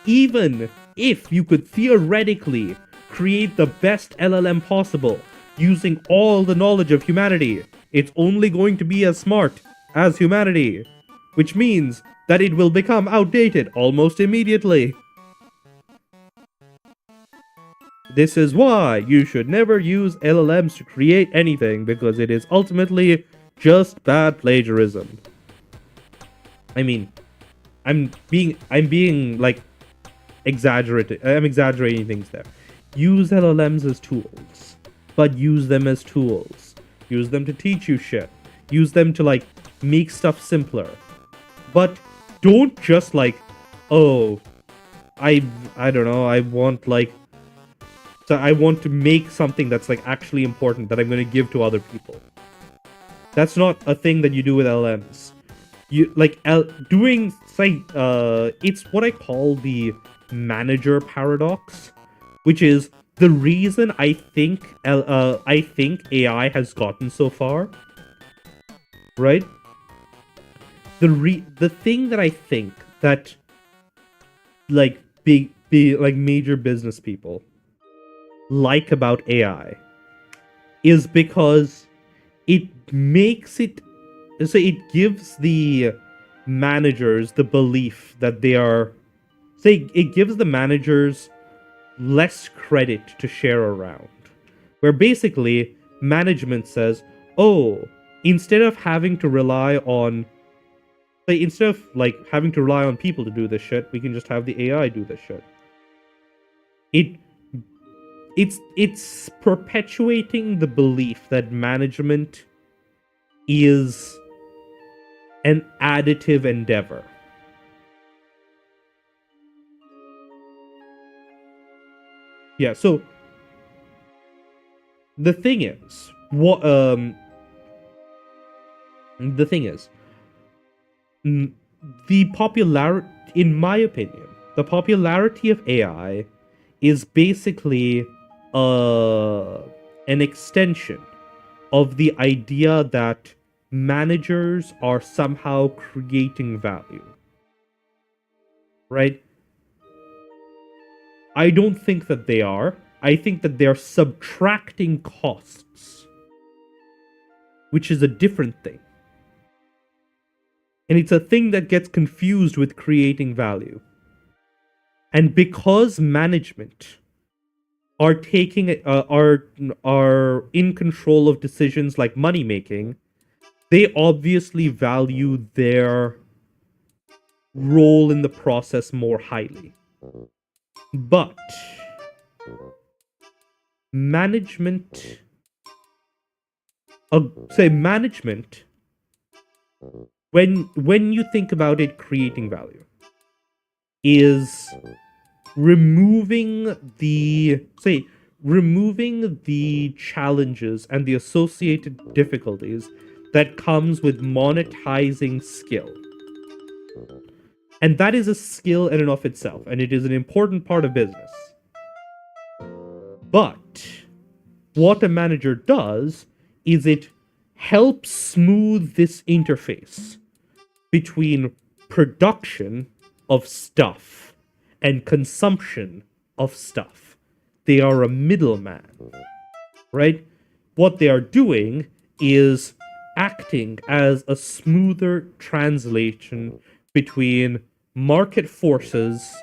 Even if you could theoretically create the best LLM possible using all the knowledge of humanity, it's only going to be as smart as humanity, which means that it will become outdated almost immediately. This is why you should never use LLMs to create anything, because it is ultimately just bad plagiarism. I mean, I'm being like exaggerating. I'm exaggerating things there. Use LLMs as tools, but use them as tools. Use them to teach you shit. Use them to like make stuff simpler. But don't just like, oh, I don't know, I want to make something that's like actually important that I'm going to give to other people. That's not a thing that you do with LLMs. You like it's what I call the manager paradox, which is the reason I think AI has gotten so far. Right? The thing that I think that like big like major business people like about AI is because it makes it so it gives the managers the belief that they are it gives the managers less credit to share around, where basically management says, oh, instead of having to rely on people to do this shit, we can just have the AI do this shit. It's perpetuating the belief that management is an additive endeavor. Yeah, so the thing is, the popularity, in my opinion, the popularity of AI is basically an extension of the idea that managers are somehow creating value. Right? I don't think that they are. I think that they're subtracting costs, which is a different thing. And it's a thing that gets confused with creating value. And because management are are in control of decisions like money making, they obviously value their role in the process more highly. But management when you think about it, creating value is removing the challenges and the associated difficulties that comes with monetizing skill. And that is a skill in and of itself, and it is an important part of business. But what a manager does is it helps smooth this interface between production of stuff and consumption of stuff. They are a middleman, right? What they are doing is acting as a smoother translation between market forces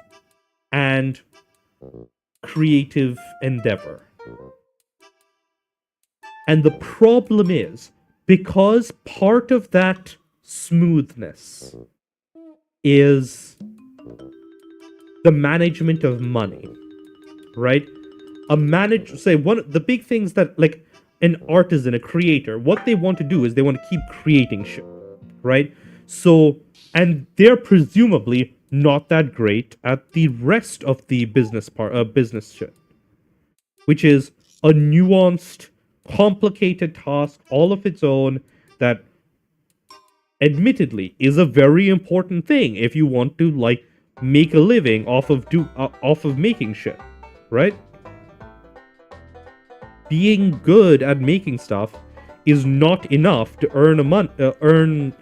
and creative endeavor. And the problem is, because part of that smoothness is the management of money, right? One of the big things that, like, an artisan, a creator, what they want to do is they want to keep creating shit, right? So, and they're presumably not that great at the rest of the business shit, which is a nuanced, complicated task all of its own that admittedly is a very important thing if you want to, like, make a living off of making shit, right? Being good at making stuff is not enough to earn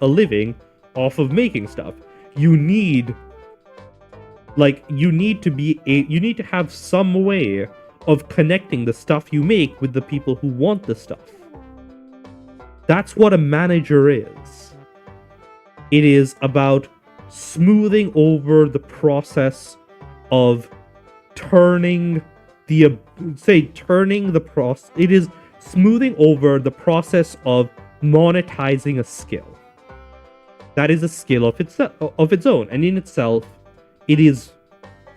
a living off of making stuff. You need to have some way of connecting the stuff you make with the people who want the stuff. That's what a manager is. It is about smoothing over the process of turning the process. It is smoothing over the process of monetizing a skill. That is a skill of its own, and in itself, it is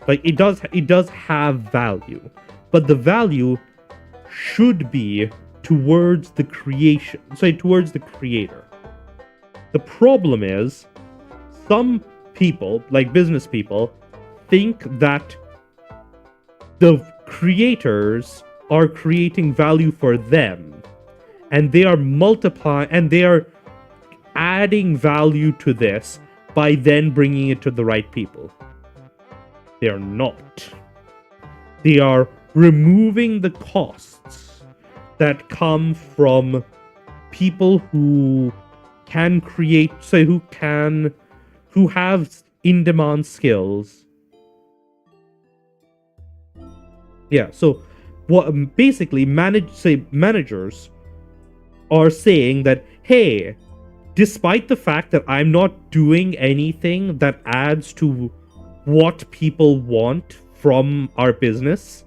like it does have value, but the value should be towards the towards the creator. The problem is, some people, like business people, think that the creators are creating value for them, and they are adding value to this by then bringing it to the right people. They are not. They are removing the costs that come from people who can create, who have in-demand skills. Yeah, so what basically managers are saying that, hey, despite the fact that I'm not doing anything that adds to what people want from our business,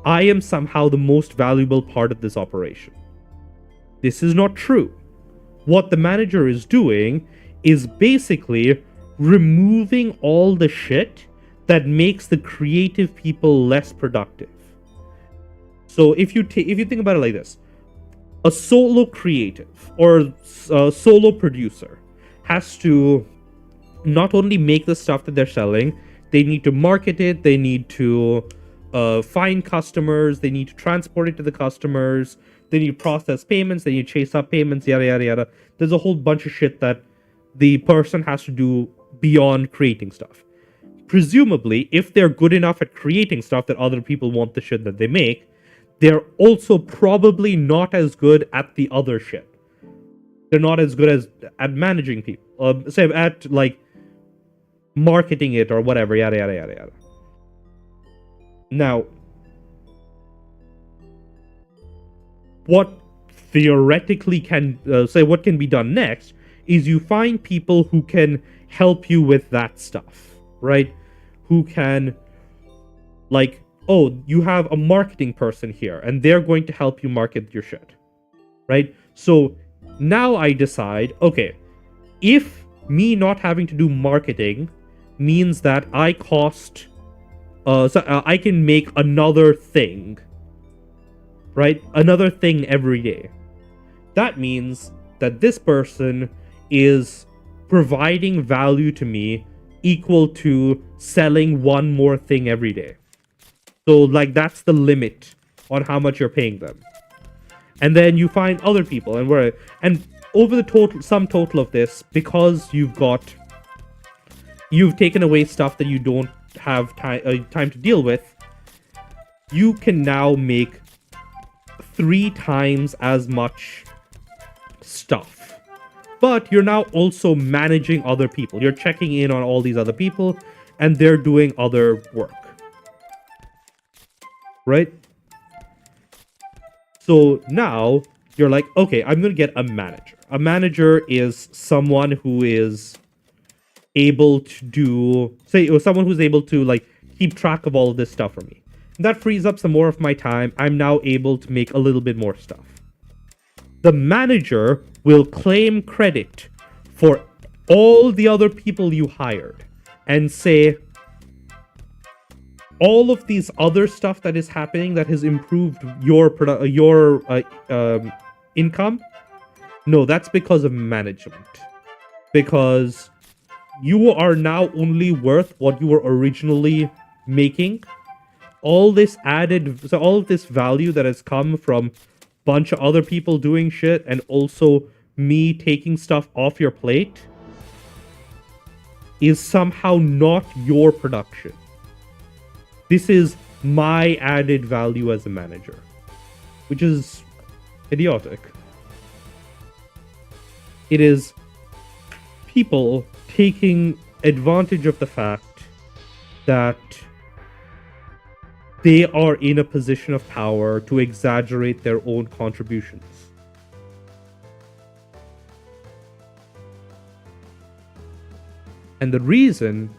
I am somehow the most valuable part of this operation. This is not true. What the manager is doing is basically removing all the shit that makes the creative people less productive. So if you think about it like this, a solo creative or a solo producer has to not only make the stuff that they're selling, they need to market it, they need to find customers, they need to transport it to the customers, they need to process payments, they need to chase up payments, yada yada yada. There's a whole bunch of shit that the person has to do beyond creating stuff. Presumably, if they're good enough at creating stuff that other people want the shit that they make, they're also probably not as good at the other shit. They're not as good at managing people, say at like marketing it or whatever, yada yada yada yada. Now, what theoretically what can be done next is you find people who can help you with that stuff, right? Who can, like, oh, you have a marketing person here and they're going to help you market your shit, right? So now I decide, okay, if me not having to do marketing means that I can make another thing, right? Another thing every day. That means that this person is providing value to me equal to selling one more thing every day. So, like, that's the limit on how much you're paying them. And then you find other people, and over the sum total of this, because you've taken away stuff that you don't have time to deal with, you can now make 3 times as much stuff. But you're now also managing other people. You're checking in on all these other people, and they're doing other work. Right? So now you're like, okay, I'm going to get a manager. A manager is someone who is able to someone who's able to, like, keep track of all of this stuff for me. That frees up some more of my time. I'm now able to make a little bit more stuff. The manager will claim credit for all the other people you hired and say, all of these other stuff that is happening that has improved your income, no, that's because of management. Because you are now only worth what you were originally making. All this all of this value that has come from bunch of other people doing shit and also me taking stuff off your plate is somehow not your production. This is my added value as a manager, which is idiotic. It is people taking advantage of the fact that they are in a position of power to exaggerate their own contributions. And the reason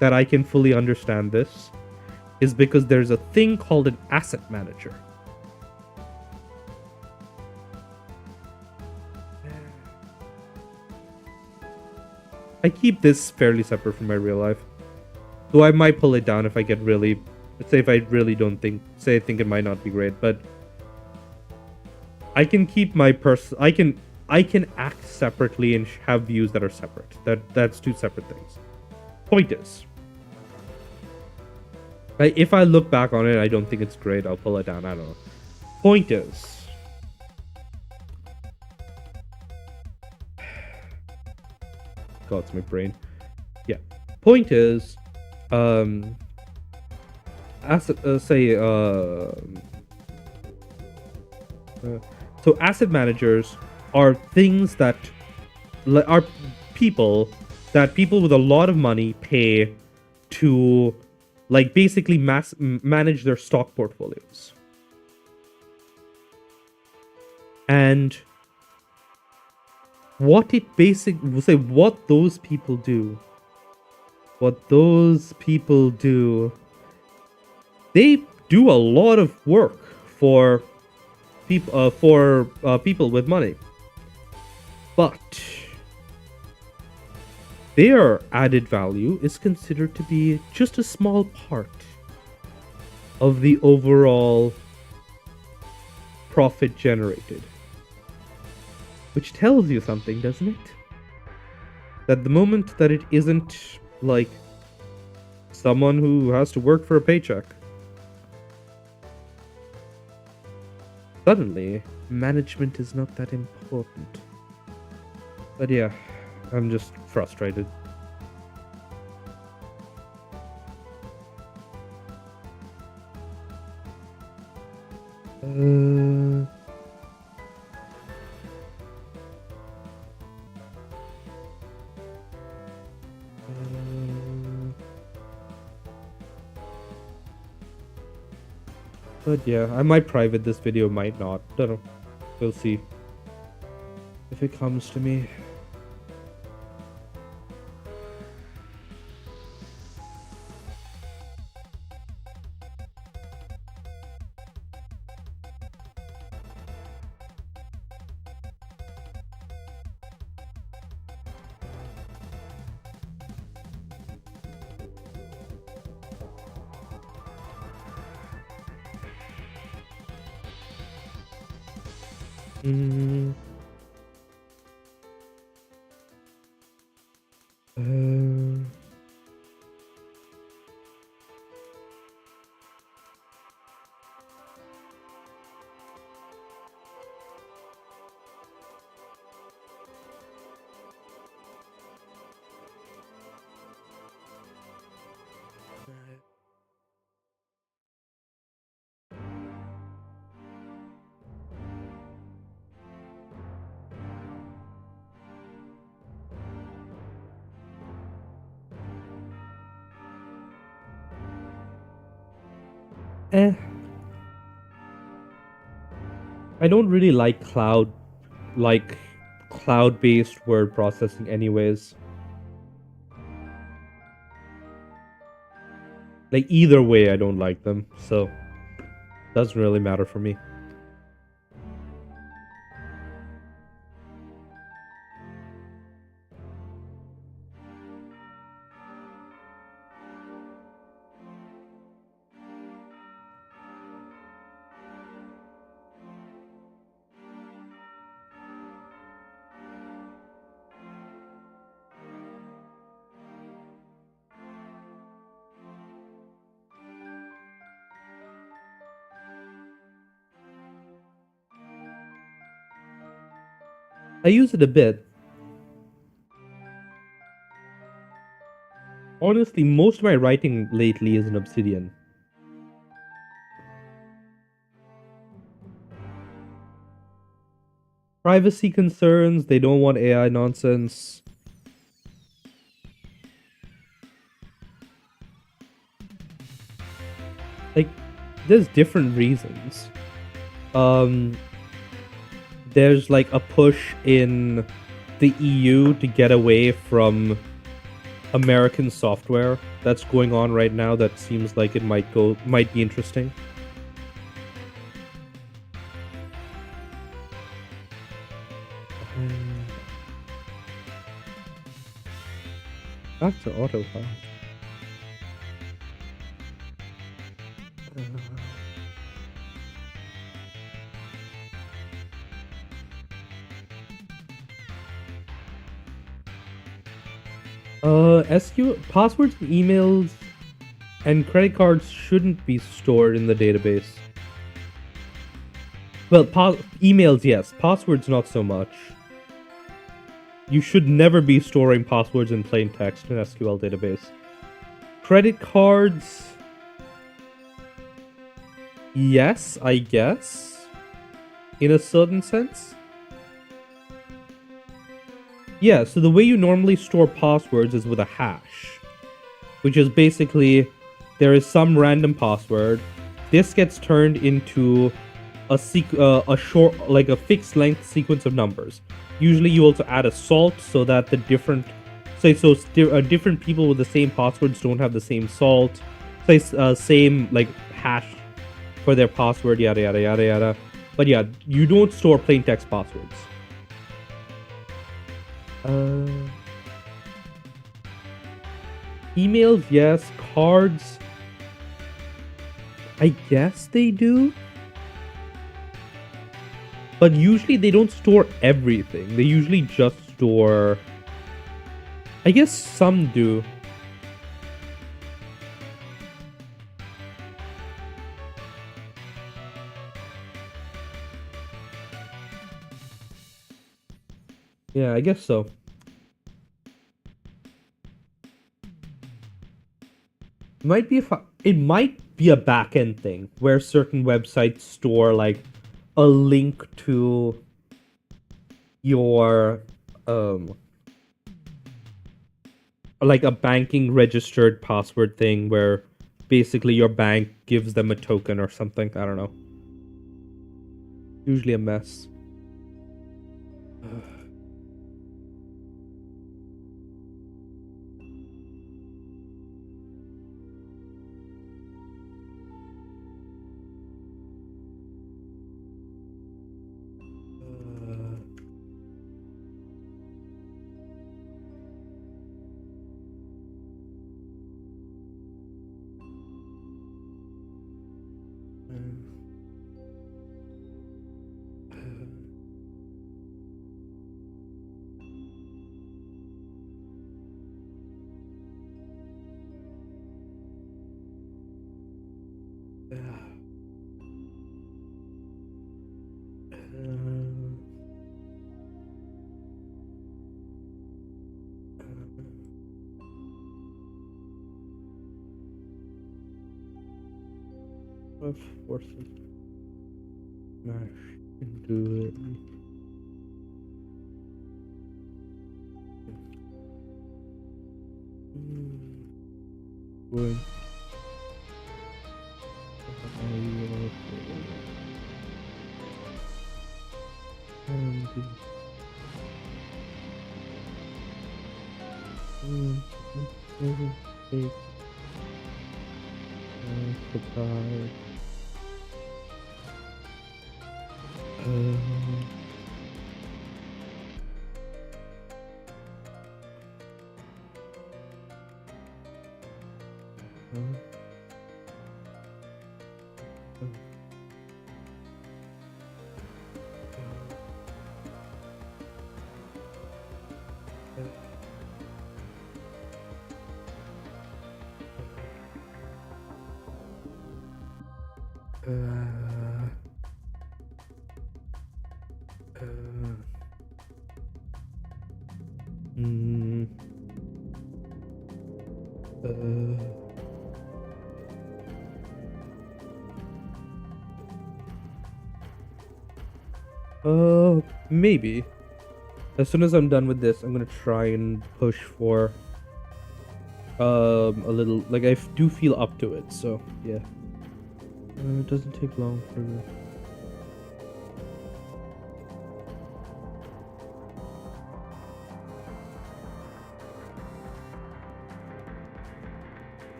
that I can fully understand this is because there's a thing called an asset manager. I keep this fairly separate from my real life. Though I might pull it down if I get really... Let's say if I really don't think... Say I think it might not be great, but... I can keep my I can act separately and have views that are separate. That's two separate things. Point is... if I look back on it, I don't think it's great. I'll pull it down. I don't know. Point is... God, it's my brain. Yeah. Point is, so asset managers are things that are people with a lot of money pay to, like, basically manage their stock portfolios. And what those people do, they do a lot of work for people with money, but their added value is considered to be just a small part of the overall profit generated. Which tells you something, doesn't it? That the moment that it isn't, like, someone who has to work for a paycheck, suddenly, management is not that important. But yeah, I'm just frustrated. But yeah, I might private this video, might not. Don't know. We'll see. If it comes to me. I don't really like cloud-based word processing anyways. Like, either way, I don't like them, so doesn't really matter for me. I use it a bit. Honestly, most of my writing lately is in Obsidian. Privacy concerns, they don't want AI nonsense. Like, there's different reasons. There's like a push in the EU to get away from American software that's going on right now that seems like it might be interesting. Back to autopilot. SQL passwords, emails, and credit cards shouldn't be stored in the database. Well, emails, yes. Passwords, not so much. You should never be storing passwords in plain text in an SQL database. Credit cards, yes, I guess, in a certain sense. Yeah, so the way you normally store passwords is with a hash, which is basically there is some random password. This gets turned into a short, like a fixed length sequence of numbers. Usually, you also add a salt so that the different people with the same passwords don't have the same salt. Same like hash for their password, yada yada yada yada. But yeah, you don't store plain text passwords. Emails, yes. Cards, I guess they do. But usually they don't store everything. They usually just store... I guess some do. Yeah, I guess so. It might be a backend thing where certain websites store like a link to your like a banking registered password thing where basically your bank gives them a token or something. I don't know. Usually a mess. Of course, smash into it. Good. Surprise. Maybe. As soon as I'm done with this, I'm gonna try and push for a little, like I do feel up to it, so yeah. It doesn't take long for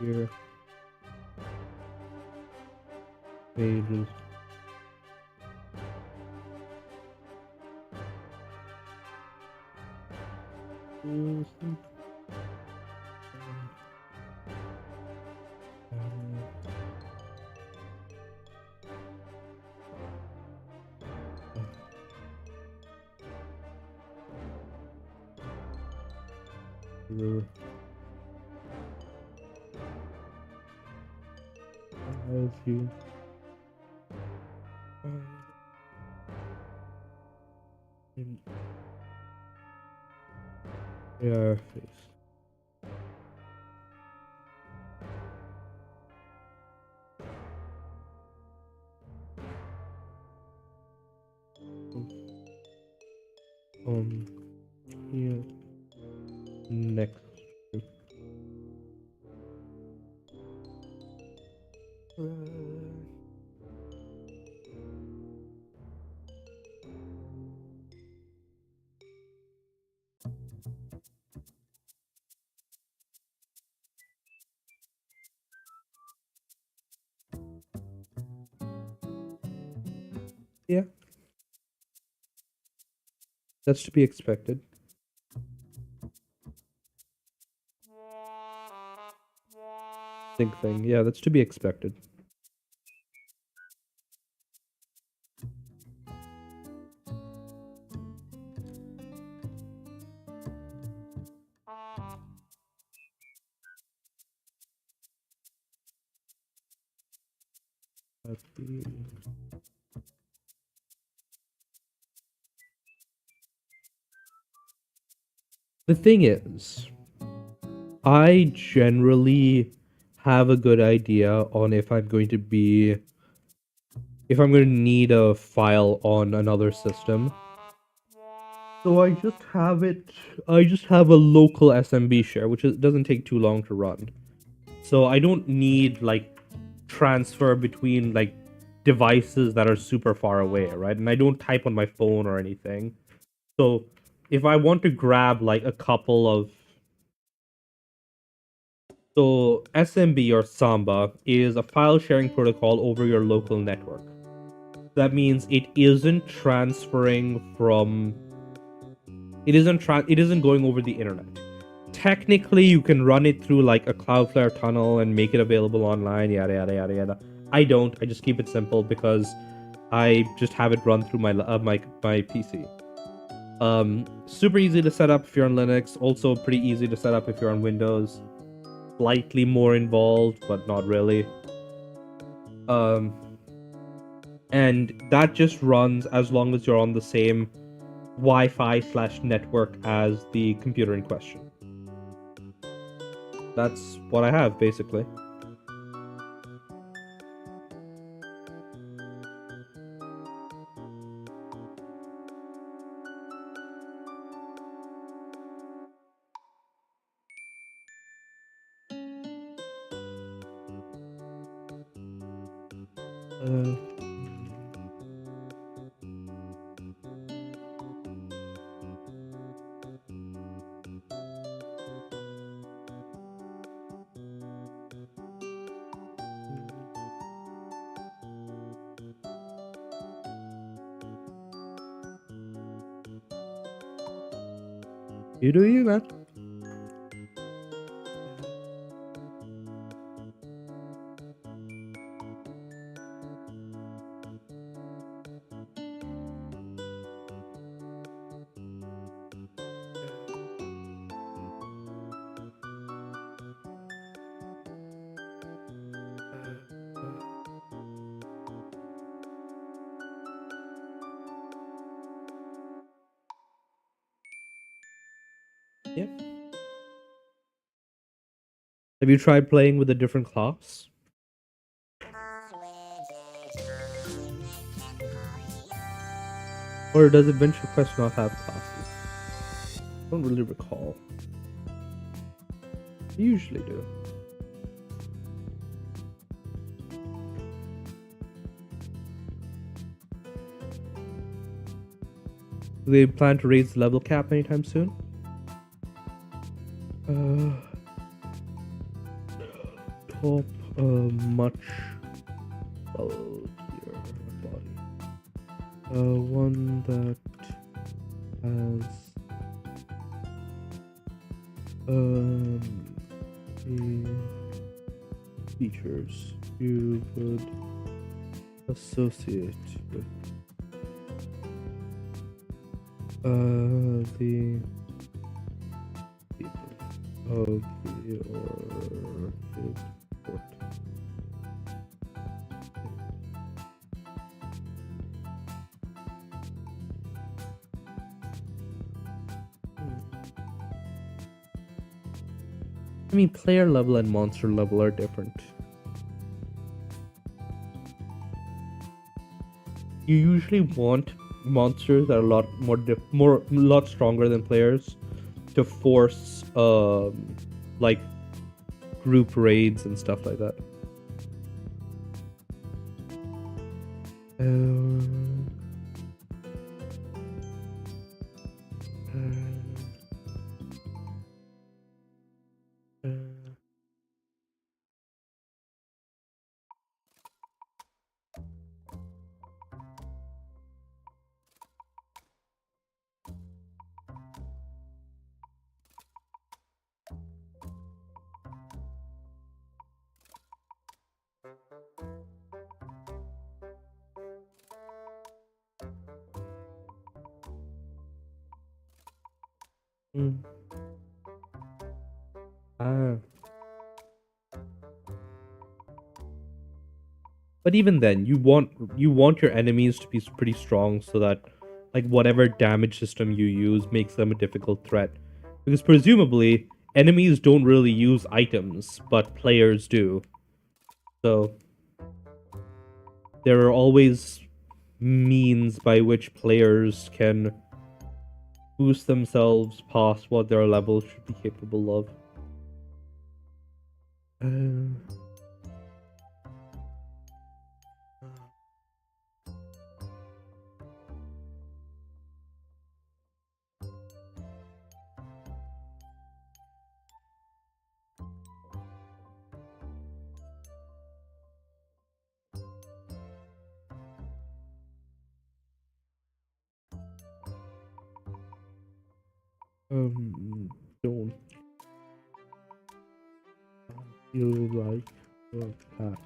here. Pages. You. Yeah, face. Here next. Yeah, that's to be expected. Think thing. Yeah, that's to be expected. The thing is, I generally have a good idea on if I'm going to need a file on another system. So I just have a local SMB share, which doesn't take too long to run. So I don't need like transfer between like devices that are super far away, right? And I don't type on my phone or anything. So if I want to grab like a couple of so SMB or Samba is a file sharing protocol over your local network. That means it isn't transferring from it isn't going over the internet. Technically you can run it through like a Cloudflare tunnel and make it available online, yada yada yada yada. I don't. I just keep it simple because I just have it run through my PC. Super easy to set up if you're on Linux. Also pretty easy to set up if you're on Windows. Slightly more involved, but not really. And that just runs as long as you're on the same Wi-Fi/network as the computer in question. That's what I have, basically. Uh, You do you, man. Yeah. Have you tried playing with a different class? Or does Adventure Quest not have classes? I don't really recall. They usually do. Do they plan to raise the level cap anytime soon? Top much bulkier body. One that has the features you would associate with the people of the orchid court. I mean, player level and monster level are different. You usually want monsters that are a lot lot stronger than players to force like group raids and stuff like that. But even then, you want your enemies to be pretty strong so that like whatever damage system you use makes them a difficult threat. Because presumably enemies don't really use items, but players do. So there are always means by which players can boost themselves past what their level should be capable of. Don't feel like that.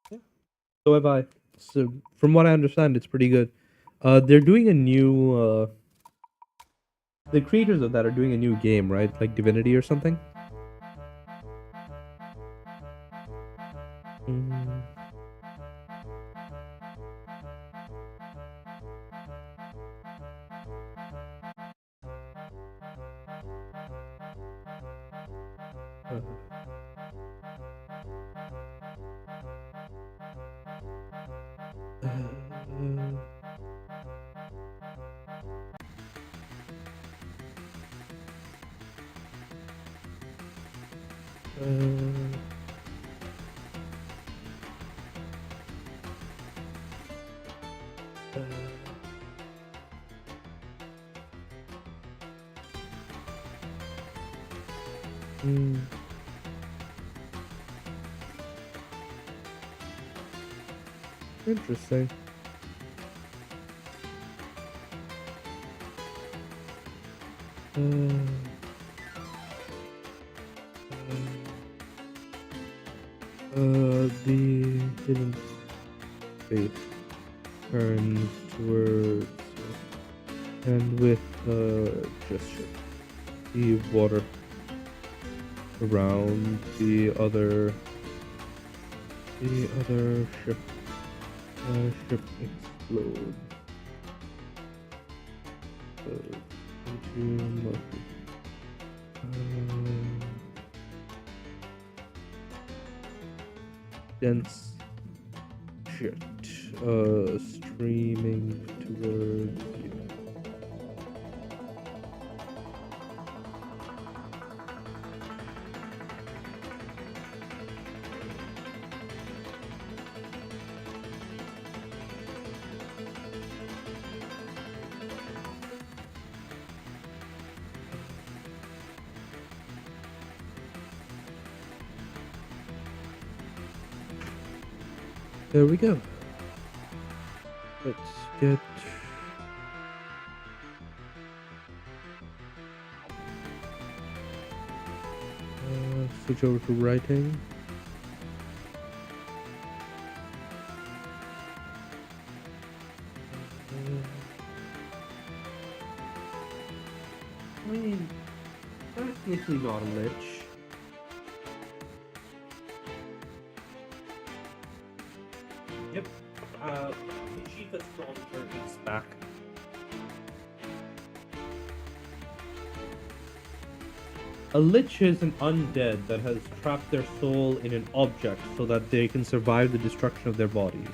Yeah. So have I. So from what I understand, it's pretty good. They're doing a new. The creators of that are doing a new game, right? Like Divinity or something. Mm. Uh, uh, hmm. Interesting. The hidden space turns towards and with gesture, the water around the other ship explodes into murky. Dense shit streaming towards you. There we go. Let's get switch over to writing. I mean, technically not a lich. Yep. Chief has gone for his back. A lich is an undead that has trapped their soul in an object so that they can survive the destruction of their bodies.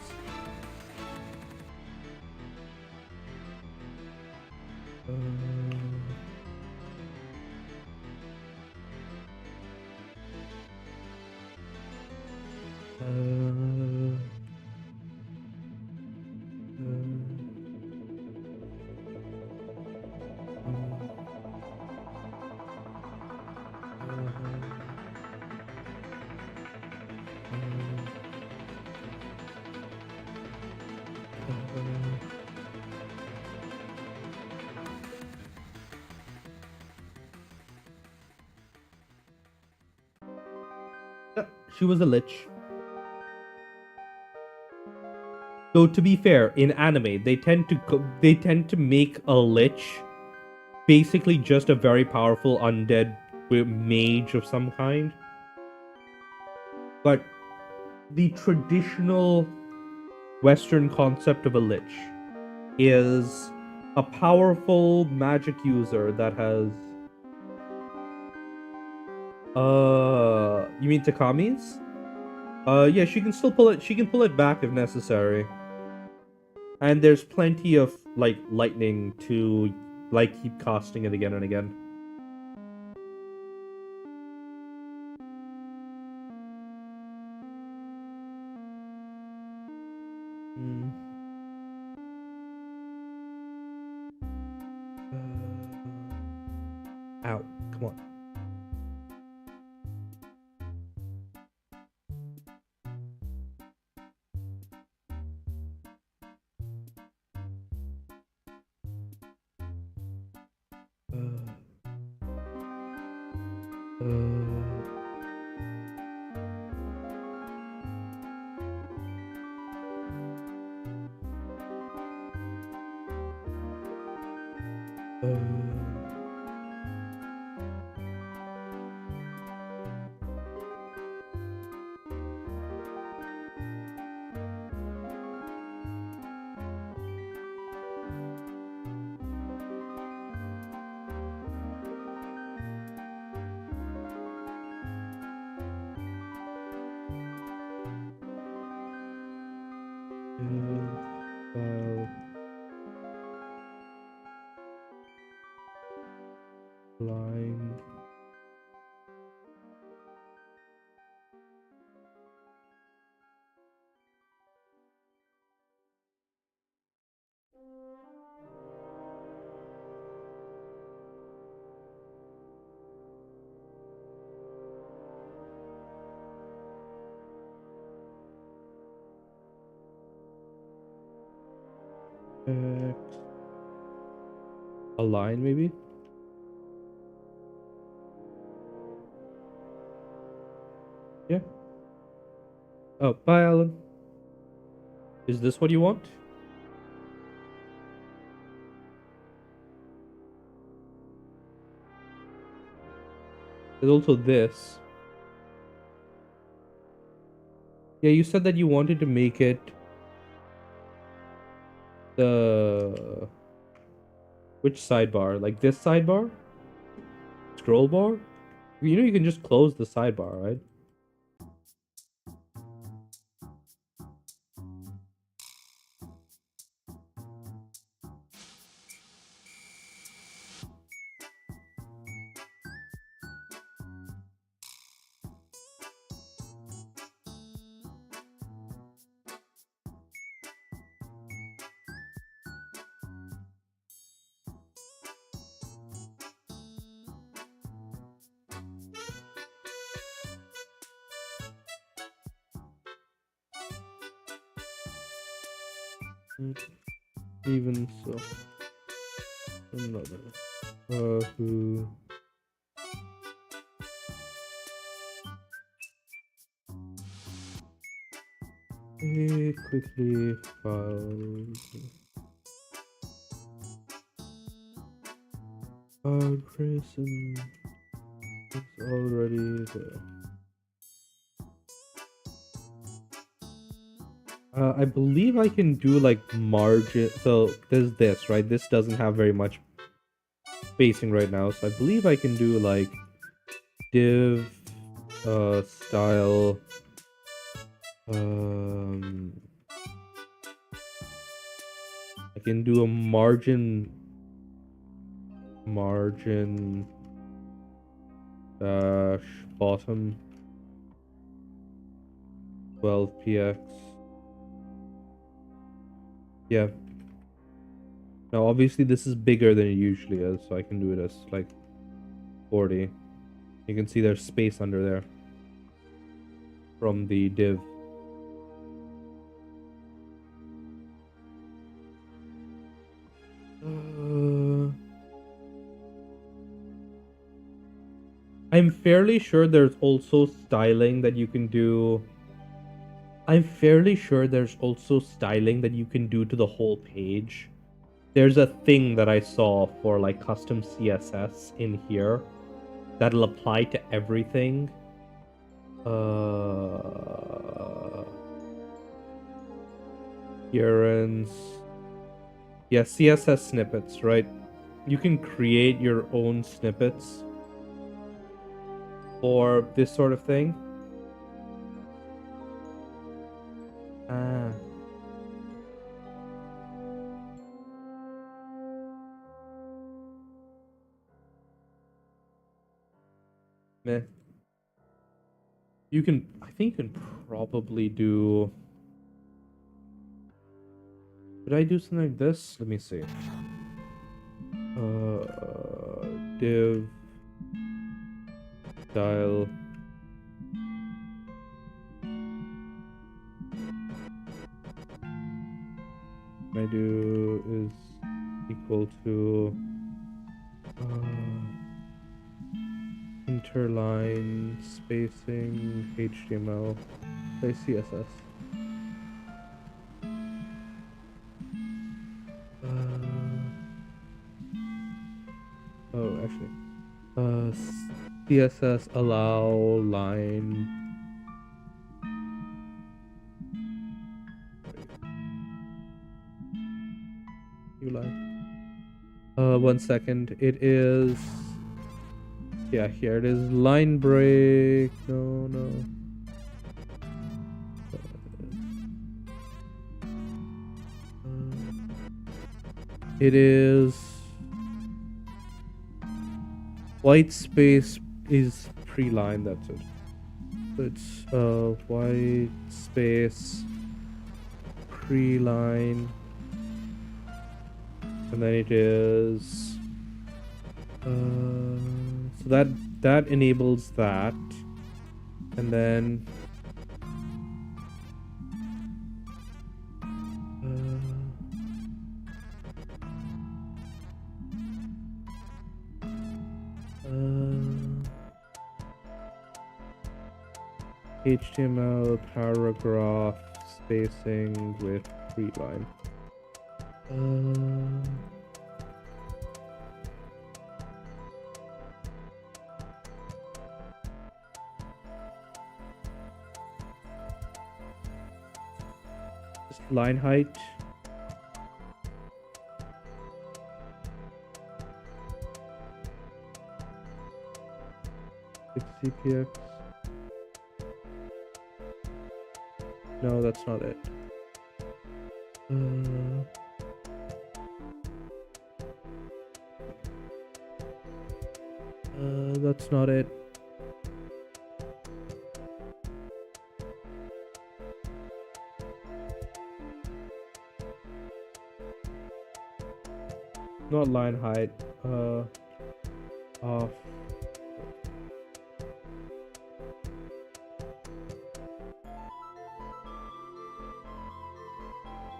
She was a lich. Though to be fair, in anime, they tend to make a lich basically just a very powerful undead mage of some kind. But the traditional Western concept of a lich is a powerful magic user that has you mean Takami's? Yeah, she can still pull it. She can pull it back if necessary. And there's plenty of like lightning to like keep casting it again and again. Ow, come on. Text. Align maybe. Yeah. Oh, bye, Alan. Is this what you want? There's also this. Yeah, you said that you wanted to make it the... Which sidebar? Like this sidebar? Scroll bar? You know you can just close the sidebar, right? Even so. Another. Who... quickly file... Grayson is already there. I believe I can do like margin. So there's this, right? This doesn't have very much spacing right now. So I believe I can do like div style I can do a margin dash bottom 12px. Yeah. Now obviously this is bigger than it usually is, so I can do it as like 40. You can see there's space under there from the div. I'm fairly sure there's also styling that you can do. I'm fairly sure there's also styling that you can do to the whole page. There's a thing that I saw for like custom CSS in here that'll apply to everything. Appearance. Yeah, CSS snippets, right? You can create your own snippets for this sort of thing. Meh. You can, I think you can probably do... Did I do something like this? Let me see. Div style I do is equal to interline spacing HTML by CSS. Oh, actually, CSS allow line. You line. 1 second. It is. Yeah, here it is. Line break. No. It is. White space is pre-line. That's it. So it's white space pre-line, and then it is. So that enables that, and then HTML paragraph spacing with readline. Just line height. CPX. No, that's not it. That's not it. Not line height. Off.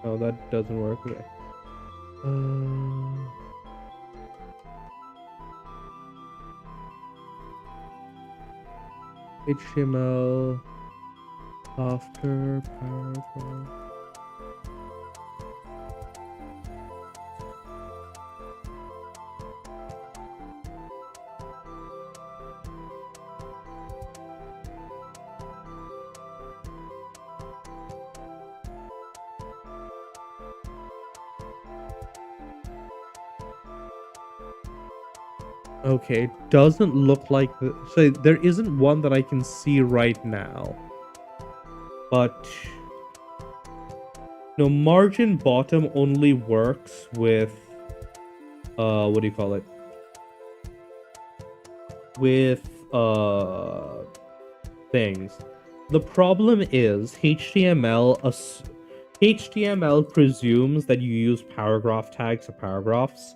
No, that doesn't work. Okay. HTML after paragraph. Okay, it doesn't look like so there isn't one that I can see right now. But no, margin bottom only works with what do you call it? With things. The problem is HTML presumes that you use paragraph tags or paragraphs.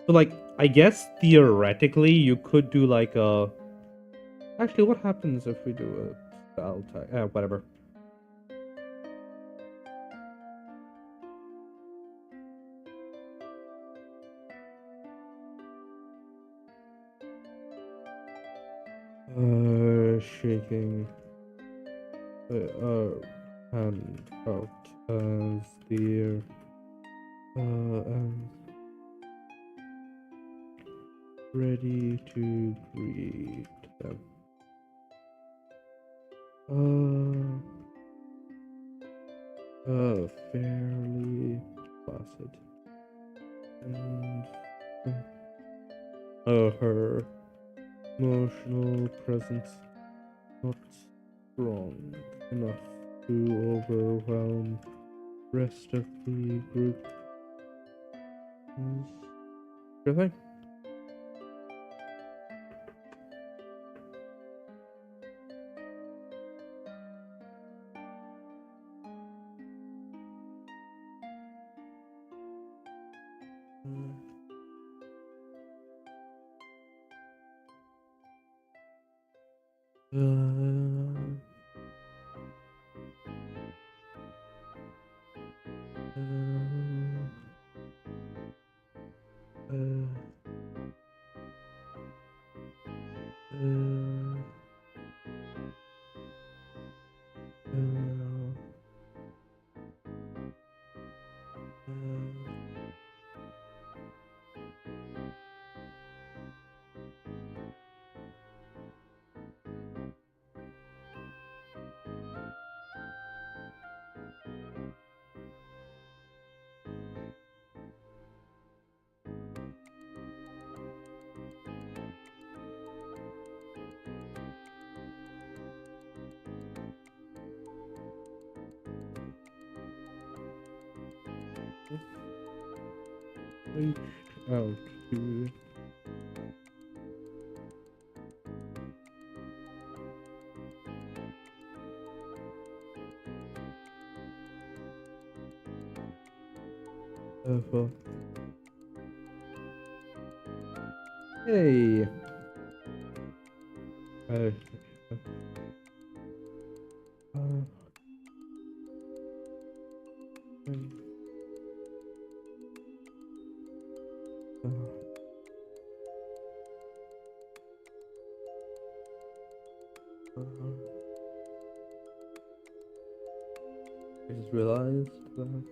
So like, I guess theoretically you could do like a... Actually, what happens if we do a style tag? Whatever. Shaking hand out as the and ready to greet them. Fairly placid. And her emotional presence not strong enough to overwhelm rest of the group. Sure thing. Reach out to hey. I just realized that.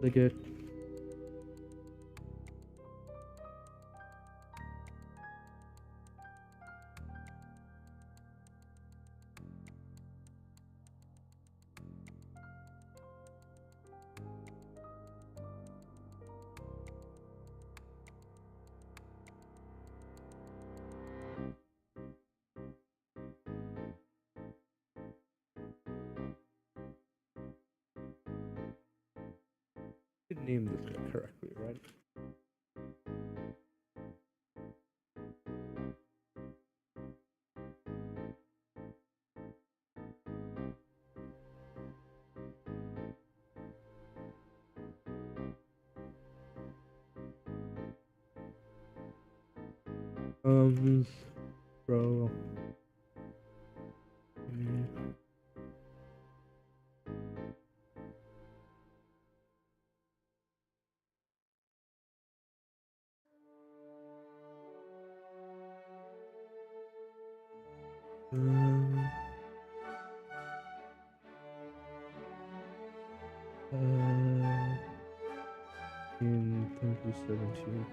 Like it. Did name this guy correctly, right? Bro. Um, in 2017.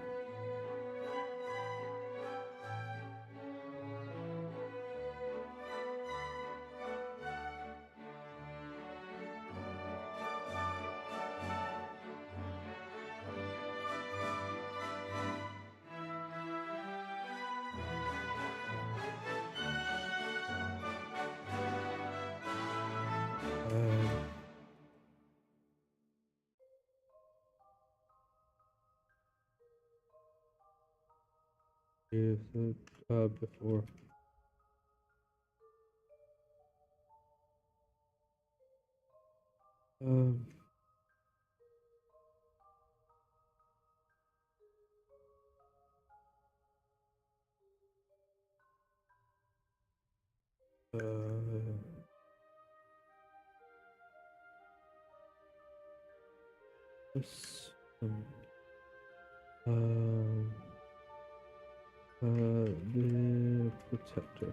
Is it before? Um, uh, this, um, the protector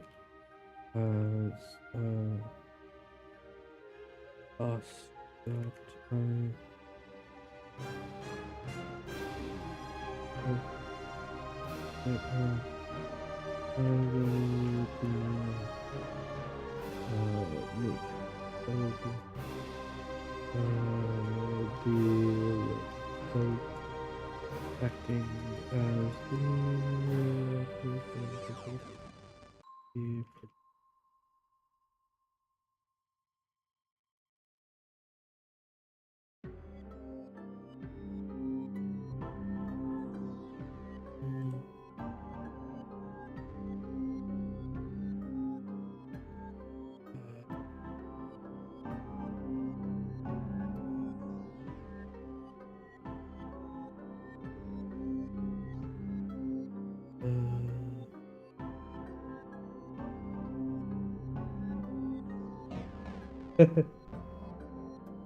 has asked that I will be make I will be acting as the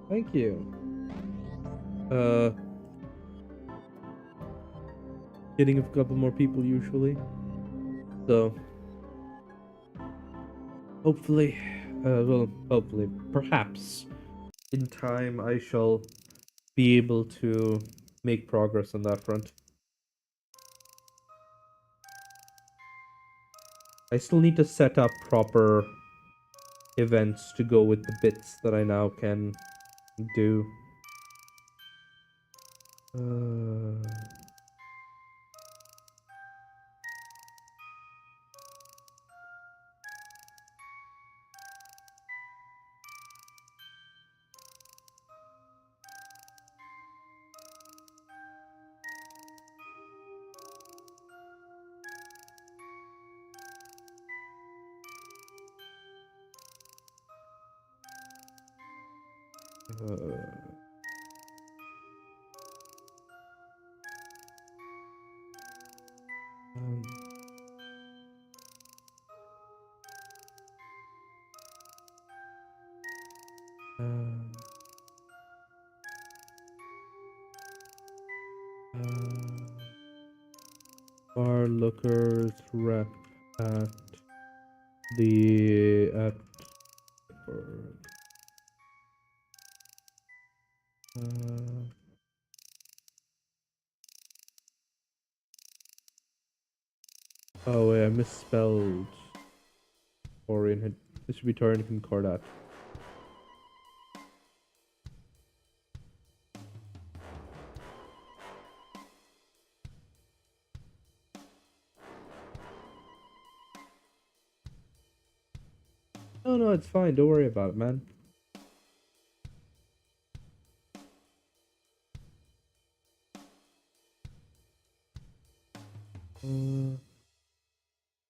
Thank you. Getting a couple more people usually. So hopefully, hopefully, perhaps in time I shall be able to make progress on that front. I still need to set up proper events to go with the bits that I now can do. Um, um, bar lookers rep at the at oh wait, I misspelled Orion. This should be Torian Concordat. No, no, it's fine. Don't worry about it, man.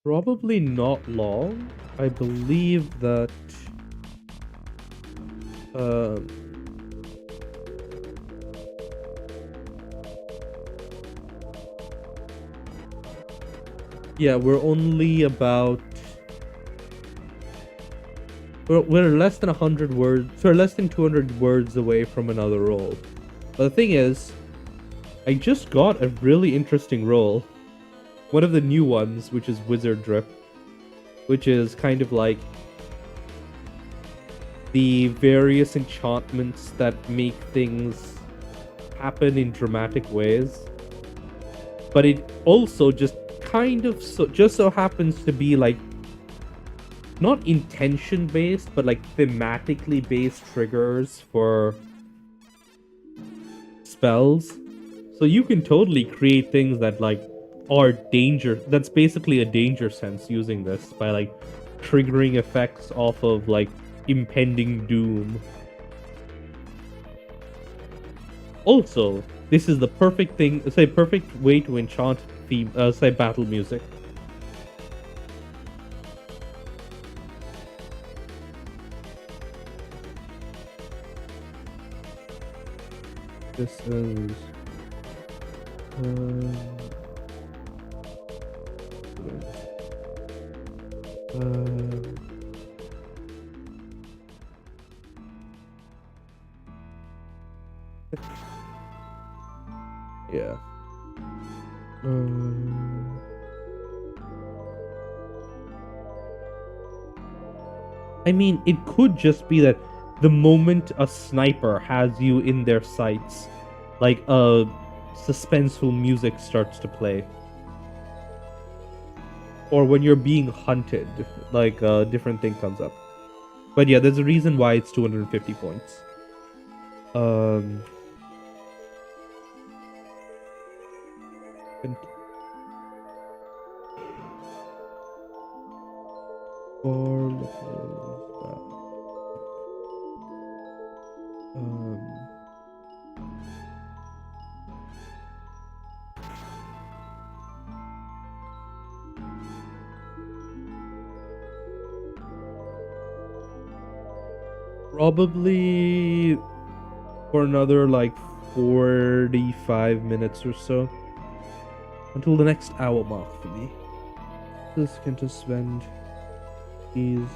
Probably not long. I believe that yeah, we're only about we're less than 100 words, or less than 200 words away from another role. But the thing is, I just got a really interesting role. One of the new ones, which is Wizard Drip, which is kind of like the various enchantments that make things happen in dramatic ways. But it also just kind of just so happens to be like not intention based, but like thematically based triggers for spells. So you can totally create things that like are danger. That's basically a danger sense using this by like triggering effects off of like impending doom. Also, this is the perfect thing, say perfect way to enchant theme, say battle music. This is yeah. I mean, it could just be that the moment a sniper has you in their sights, like suspenseful music starts to play. Or when you're being hunted, like a different thing comes up. But yeah, there's a reason why it's 250 points. And probably for another like 45 minutes or so. Until the next hour mark for me. This can just spend these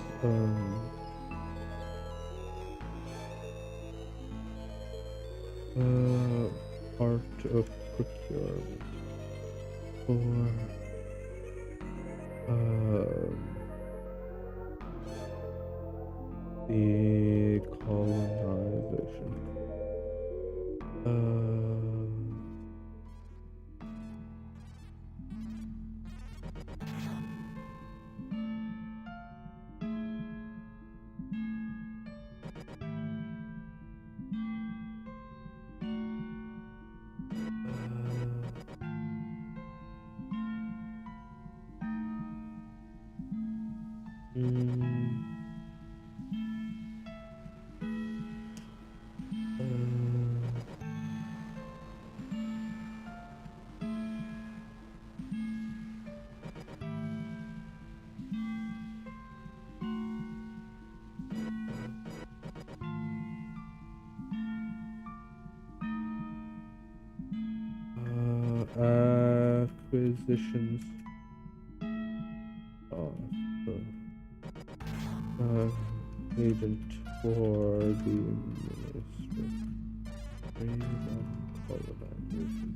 part of procurement for the colonization. requisitions of the agent for the Ministry of Colonization.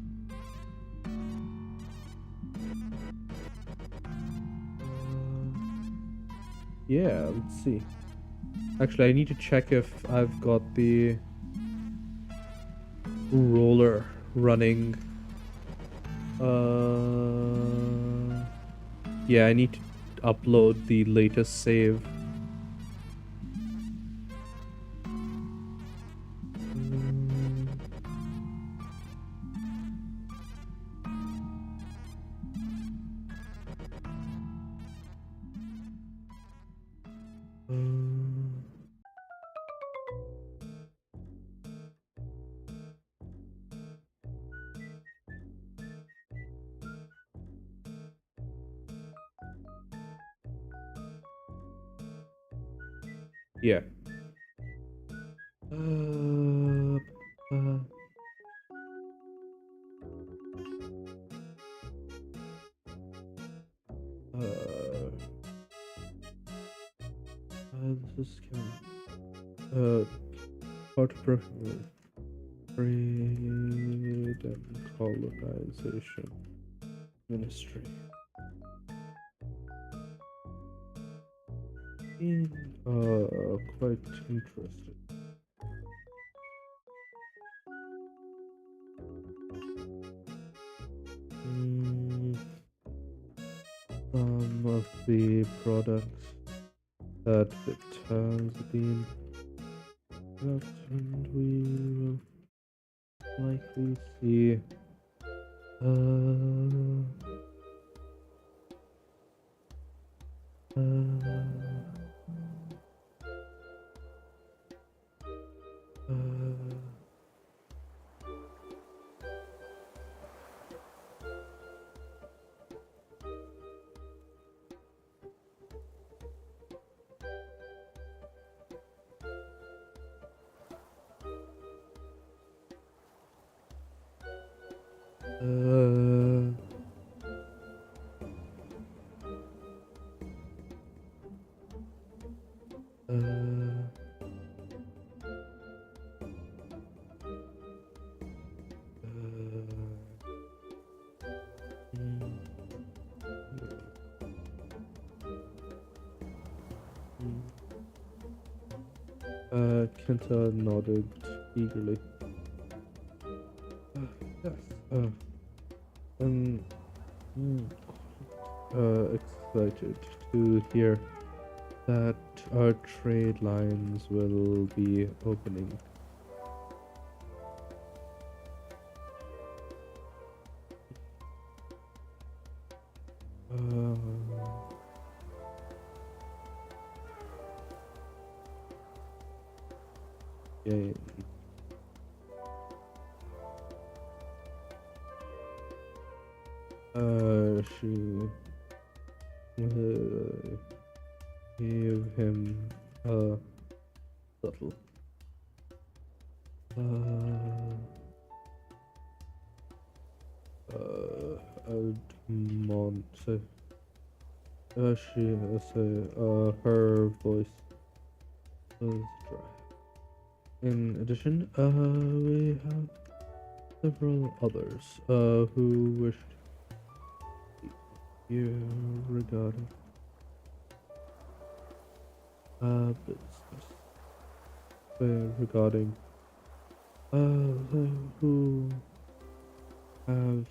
Yeah, let's see. Actually, I need to check if I've got the roller running. Yeah, I need to upload the latest save. Yeah. This is part of Trade and Colonization Ministry. Quite interesting. Some of the products that it has been left, and we will likely see Kenta nodded eagerly. Yes. I'm excited to hear that our trade lines will be opening. Yay. She gave him a subtle her voice was dry. In addition, we have several others who wish to speak to you regarding business. Regarding who have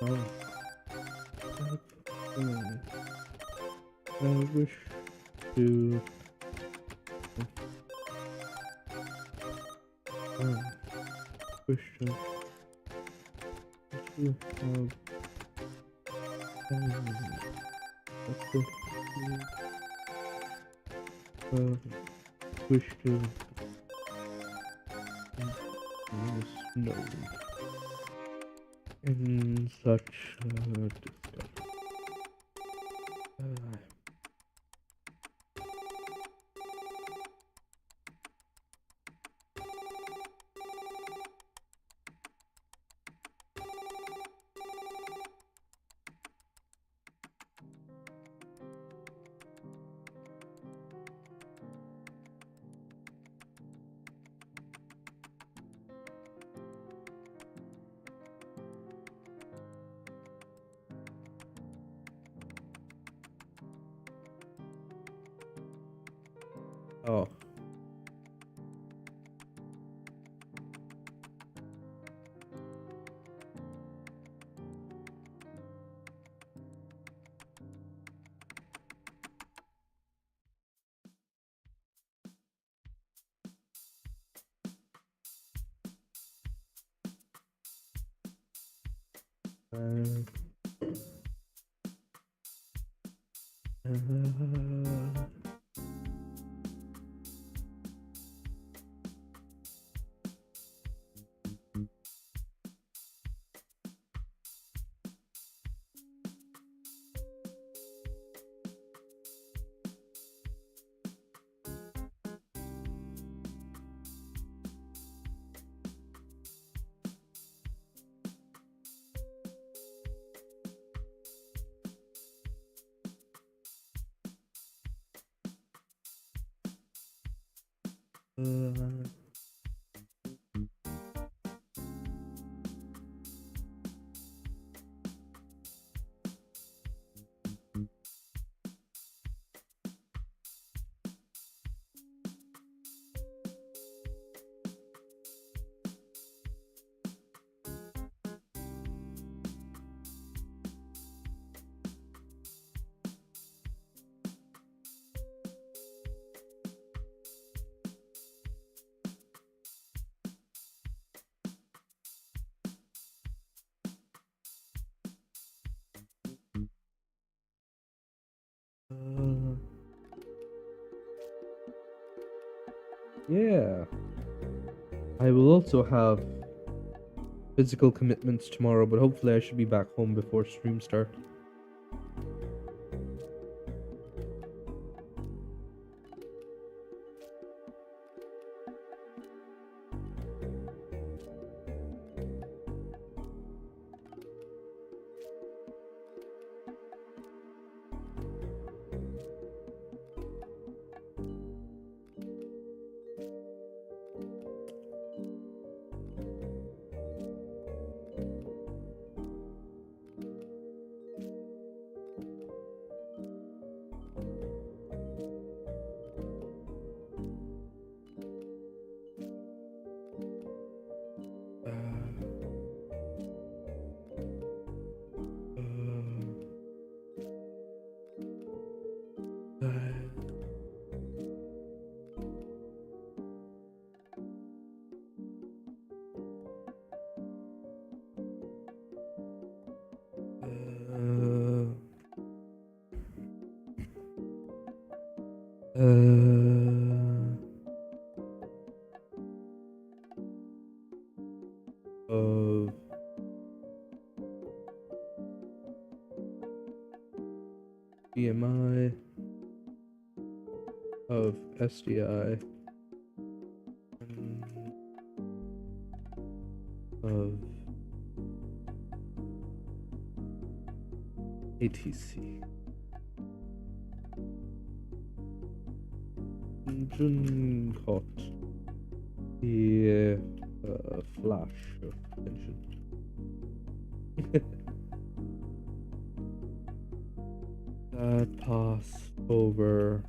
I wish to wish to have wish to no in such oh. Yeah. I will also have physical commitments tomorrow, but hopefully I should be back home before stream start. Of BMI of SDI of ATC. Hot. The flash of tension. That passed over.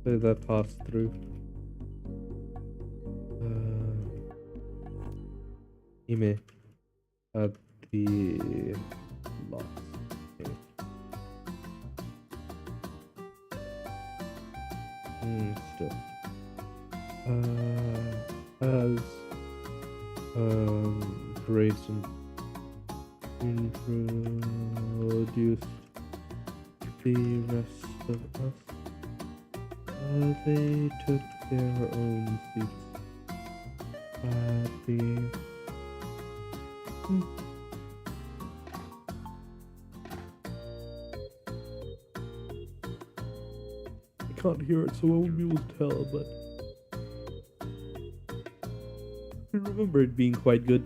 So that passed through. Ime. be lots. Okay. Still. Has grades introduced the rest of us. They took their own seats at the I can't hear it, so I won't be able to tell, but I remember it being quite good.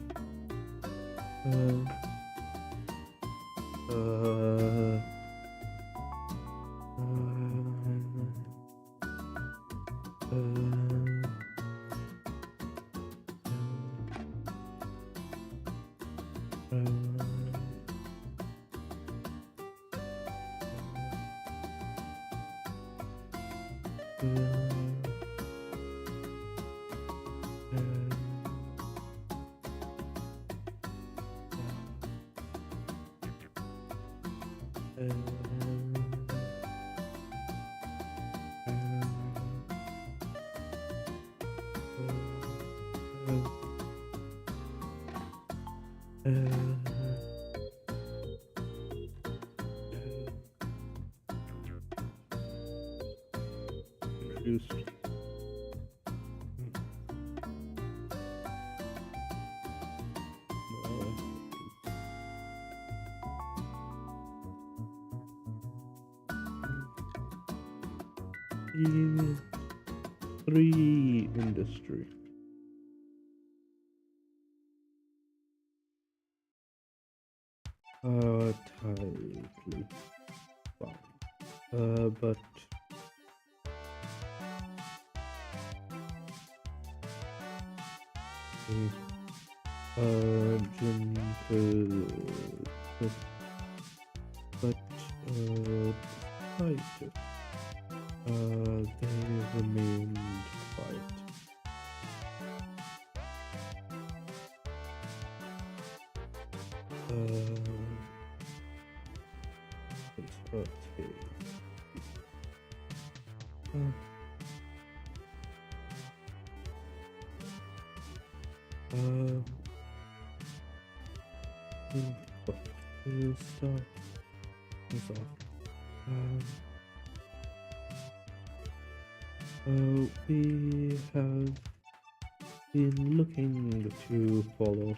Introduced. Three industry. Tightly bound. But gentle, but tight. They remained quiet. It's okay. We'll start this off. We have been looking to follow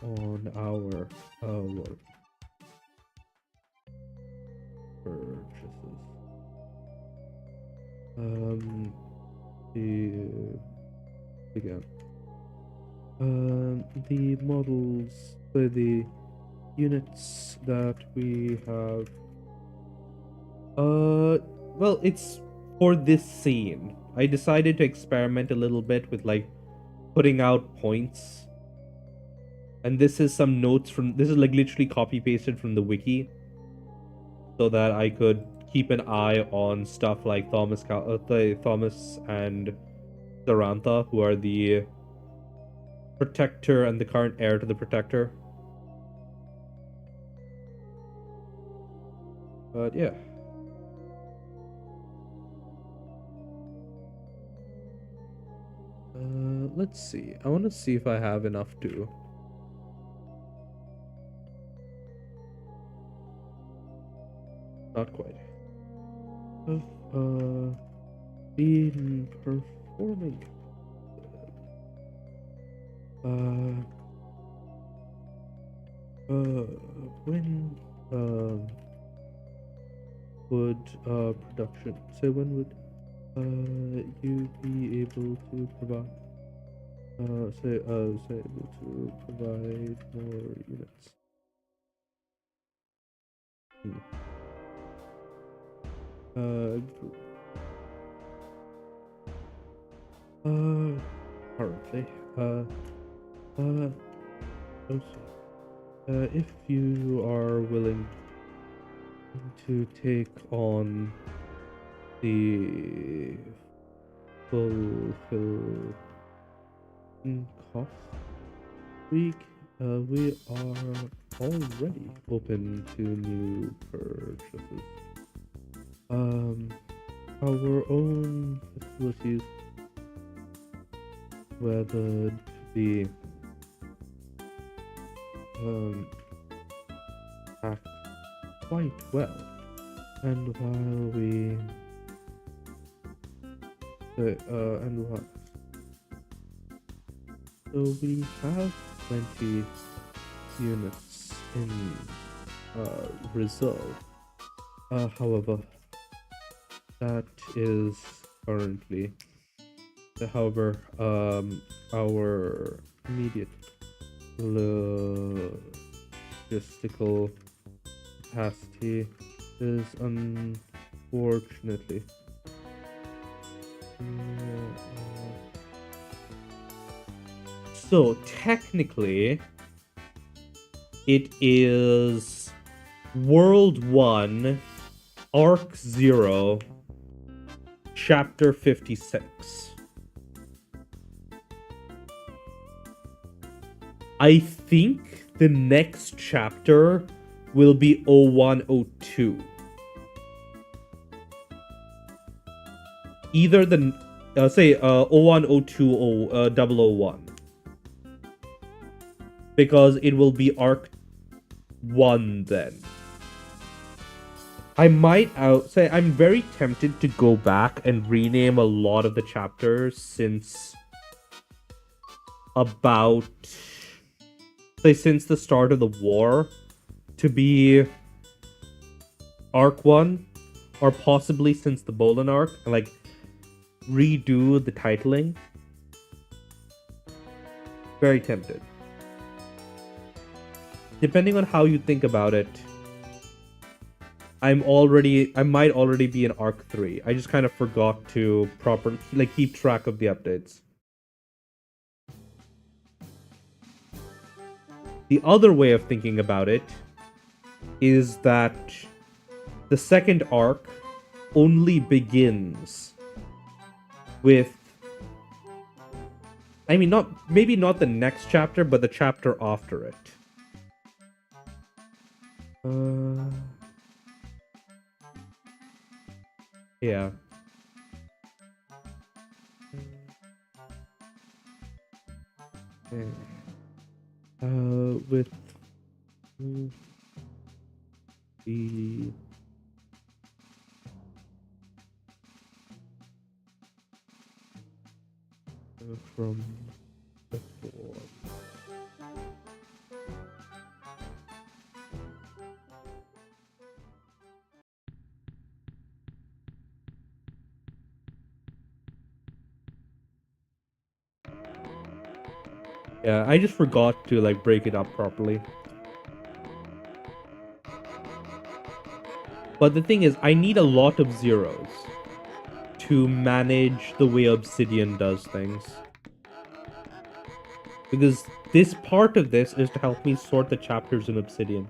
on our work purchases. The models, the units that we have. Well, it's for this scene. I decided to experiment a little bit with like putting out points. And this is some notes from, this is like literally copy pasted from the wiki, so that I could keep an eye on stuff like Thomas and Zarantha, who are the protector and the current heir to the protector. But yeah. Let's see. I want to see if I have enough to. Not quite. I've been performing. When would production? So when would you be able to provide? Say able to provide more units. Currently, if you are willing to take on the fulfill cost, we We are already open to new purchases. Our own facilities weathered the act quite well, and while we so we have plenty units in reserve. However, that is currently. However, our immediate logistical capacity is unfortunately so technically it is World 1 Arc 0 Chapter 56. I think the next chapter will be 0102. Either the say 0102 or 001. Because it will be Arc 1 then. I might say I'm very tempted to go back and rename a lot of the chapters since the start of the war to be Arc 1 or possibly since the Bolin arc and like redo the titling. Very tempted. Depending on how you think about it, I might already be in Arc 3. I just kind of forgot to keep track of the updates. The other way of thinking about it is that the second arc only begins with, I mean, maybe not the next chapter, but the chapter after it. Yeah. With the from before. Yeah, I just forgot to like break it up properly. But the thing is, I need a lot of zeros to manage the way Obsidian does things. Because this part of this is to help me sort the chapters in Obsidian.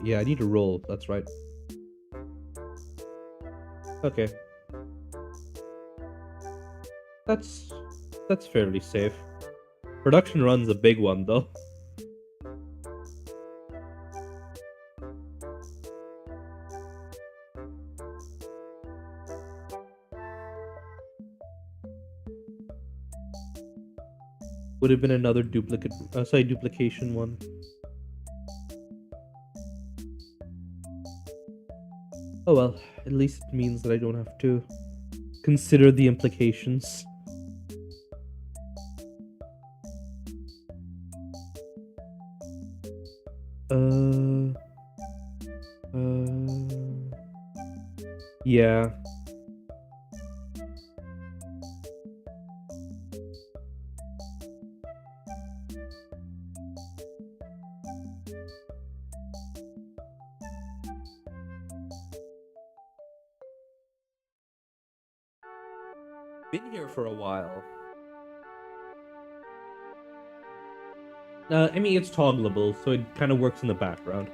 Yeah, I need to roll. That's right. Okay. That's fairly safe. Production run's a big one, though. Would have been another duplication one. Oh well, at least it means that I don't have to consider the implications. Yeah. Been here for a while. I mean, it's toggleable, so it kind of works in the background.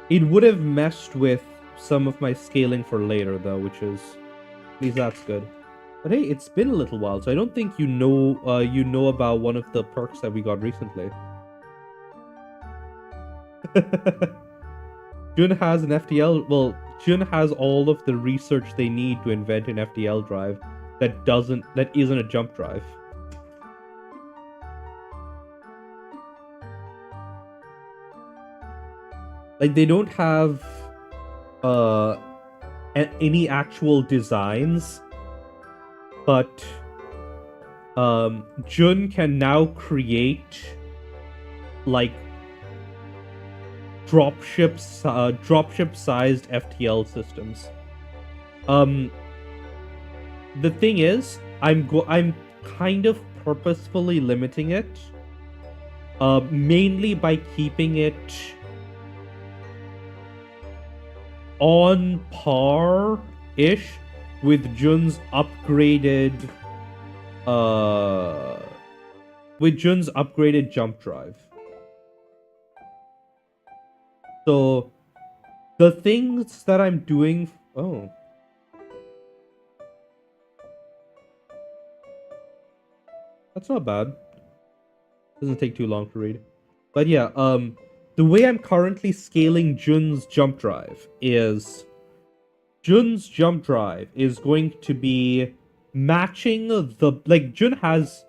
It would have messed with some of my scaling for later, though, which is... At least that's good. But hey, it's been a little while, so I don't think you know about one of the perks that we got recently. Jun has an FTL... Well, Jun has all of the research they need to invent an FTL drive that isn't a jump drive. Like, they don't have any actual designs, but Jun can now create like dropship sized FTL systems. The thing is, I'm kind of purposefully limiting it, mainly by keeping it on par-ish with Jun's upgraded jump drive. So the things that I'm doing... Oh. That's not bad. Doesn't take too long to read. But yeah, the way I'm currently scaling Jun's jump drive is... Jun's jump drive is going to be matching the... Like, Jun has...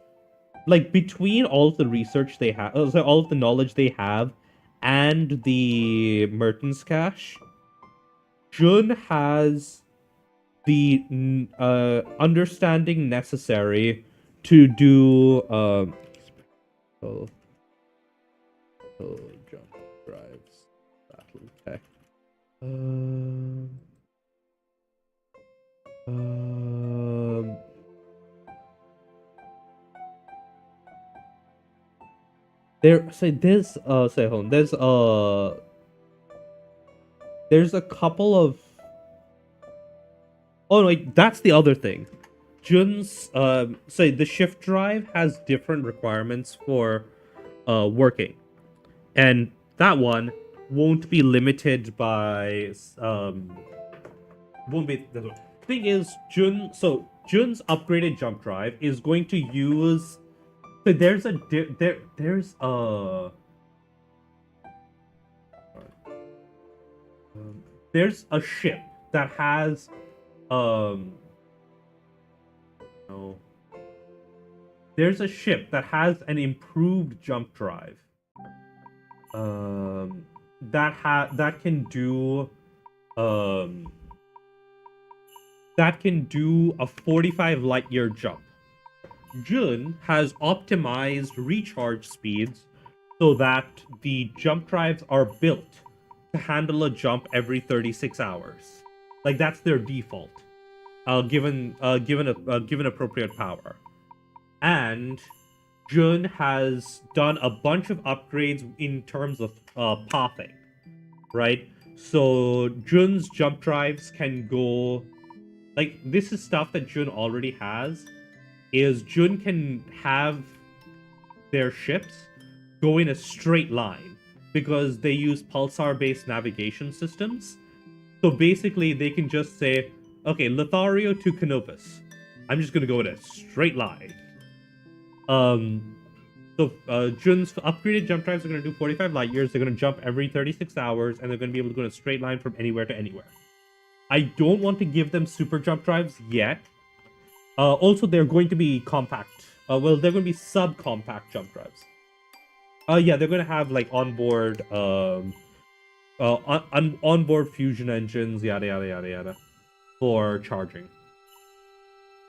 Like, between all of the research they have... all of the knowledge they have and the Mertens cache, Jun has the understanding necessary to do... jump drives. Battle tech. There's a couple of... Oh no, wait, that's the other thing. Jun's the shift drive has different requirements for working, and that one won't be limited by won't be... The thing is, Jun's upgraded jump drive is going to use... So there's a ship that has there's a ship that has an improved jump drive that can do a 45 light year jump. Jun has optimized recharge speeds so that the jump drives are built to handle a jump every 36 hours. Like, that's their default, given appropriate power. And Jun has done a bunch of upgrades in terms of pathing, right? So Jun's jump drives can go... Like, this is stuff that Jun already has. Is Jun can have their ships go in a straight line because they use pulsar-based navigation systems. So basically, they can just say, okay, Lothario to Canopus. I'm just gonna go in a straight line. Jun's upgraded jump drives are gonna do 45 light years. They're gonna jump every 36 hours, and they're gonna be able to go in a straight line from anywhere to anywhere. I don't want to give them super jump drives yet. Also, they're going to be compact Well, they're going to be subcompact jump drives. Yeah, they're going to have like onboard onboard fusion engines, yada yada yada yada, for charging.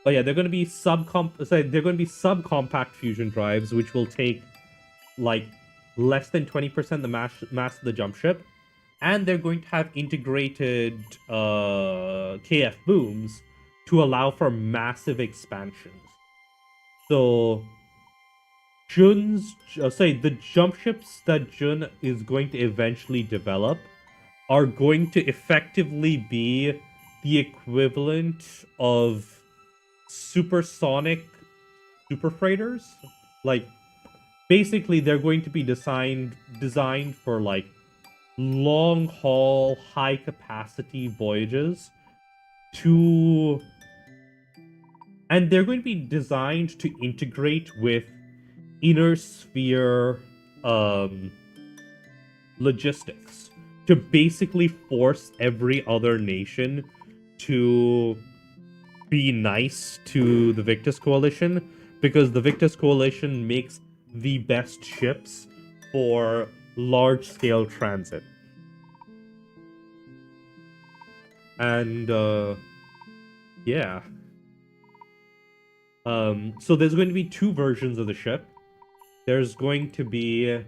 But yeah, they're going to be subcompact fusion drives, which will take like less than 20% the mass of the jump ship, and they're going to have integrated KF booms to allow for massive expansions. So the jump ships that Jun is going to eventually develop are going to effectively be the equivalent of supersonic super freighters. Like, basically, they're going to be designed for like long haul, high capacity voyages to, and they're going to be designed to integrate with inner sphere logistics to basically force every other nation to be nice to the Victus Coalition, because the Victus Coalition makes the best ships for large-scale transit. And, yeah. So there's going to be two versions of the ship. There's going to be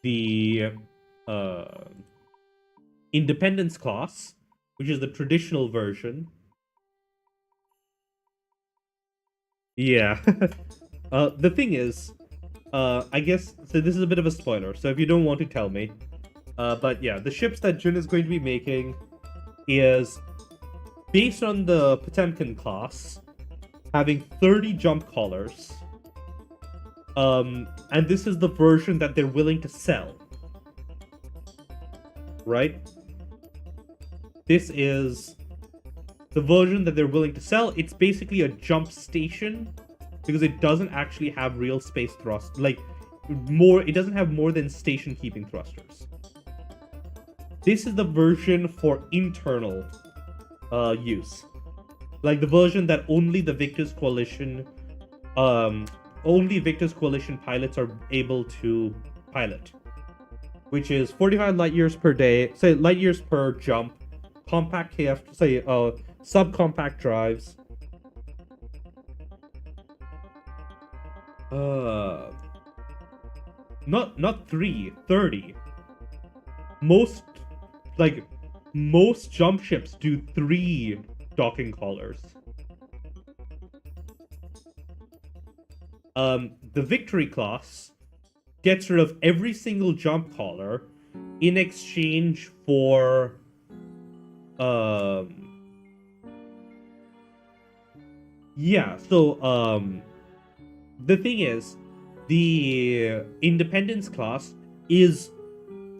the Independence class, which is the traditional version. Yeah. The thing is, I guess, so this is a bit of a spoiler, so if you don't want to tell me. But yeah, the ships that Jun is going to be making is based on the Potemkin class, having 30 jump collars. And this is the version that they're willing to sell. Right? This is the version that they're willing to sell. It's basically a jump station, because it doesn't actually have real space thrust. Like, it doesn't have more than station keeping thrusters. This is the version for internal use. Like the version that only the Victus Coalition pilots are able to pilot, which is 45 light years per day, say light years per jump, compact KF, say subcompact drives. Not 30. Most jump ships do 3 docking collars. The Victory class gets rid of every single jump collar in exchange for the thing is, the Independence class is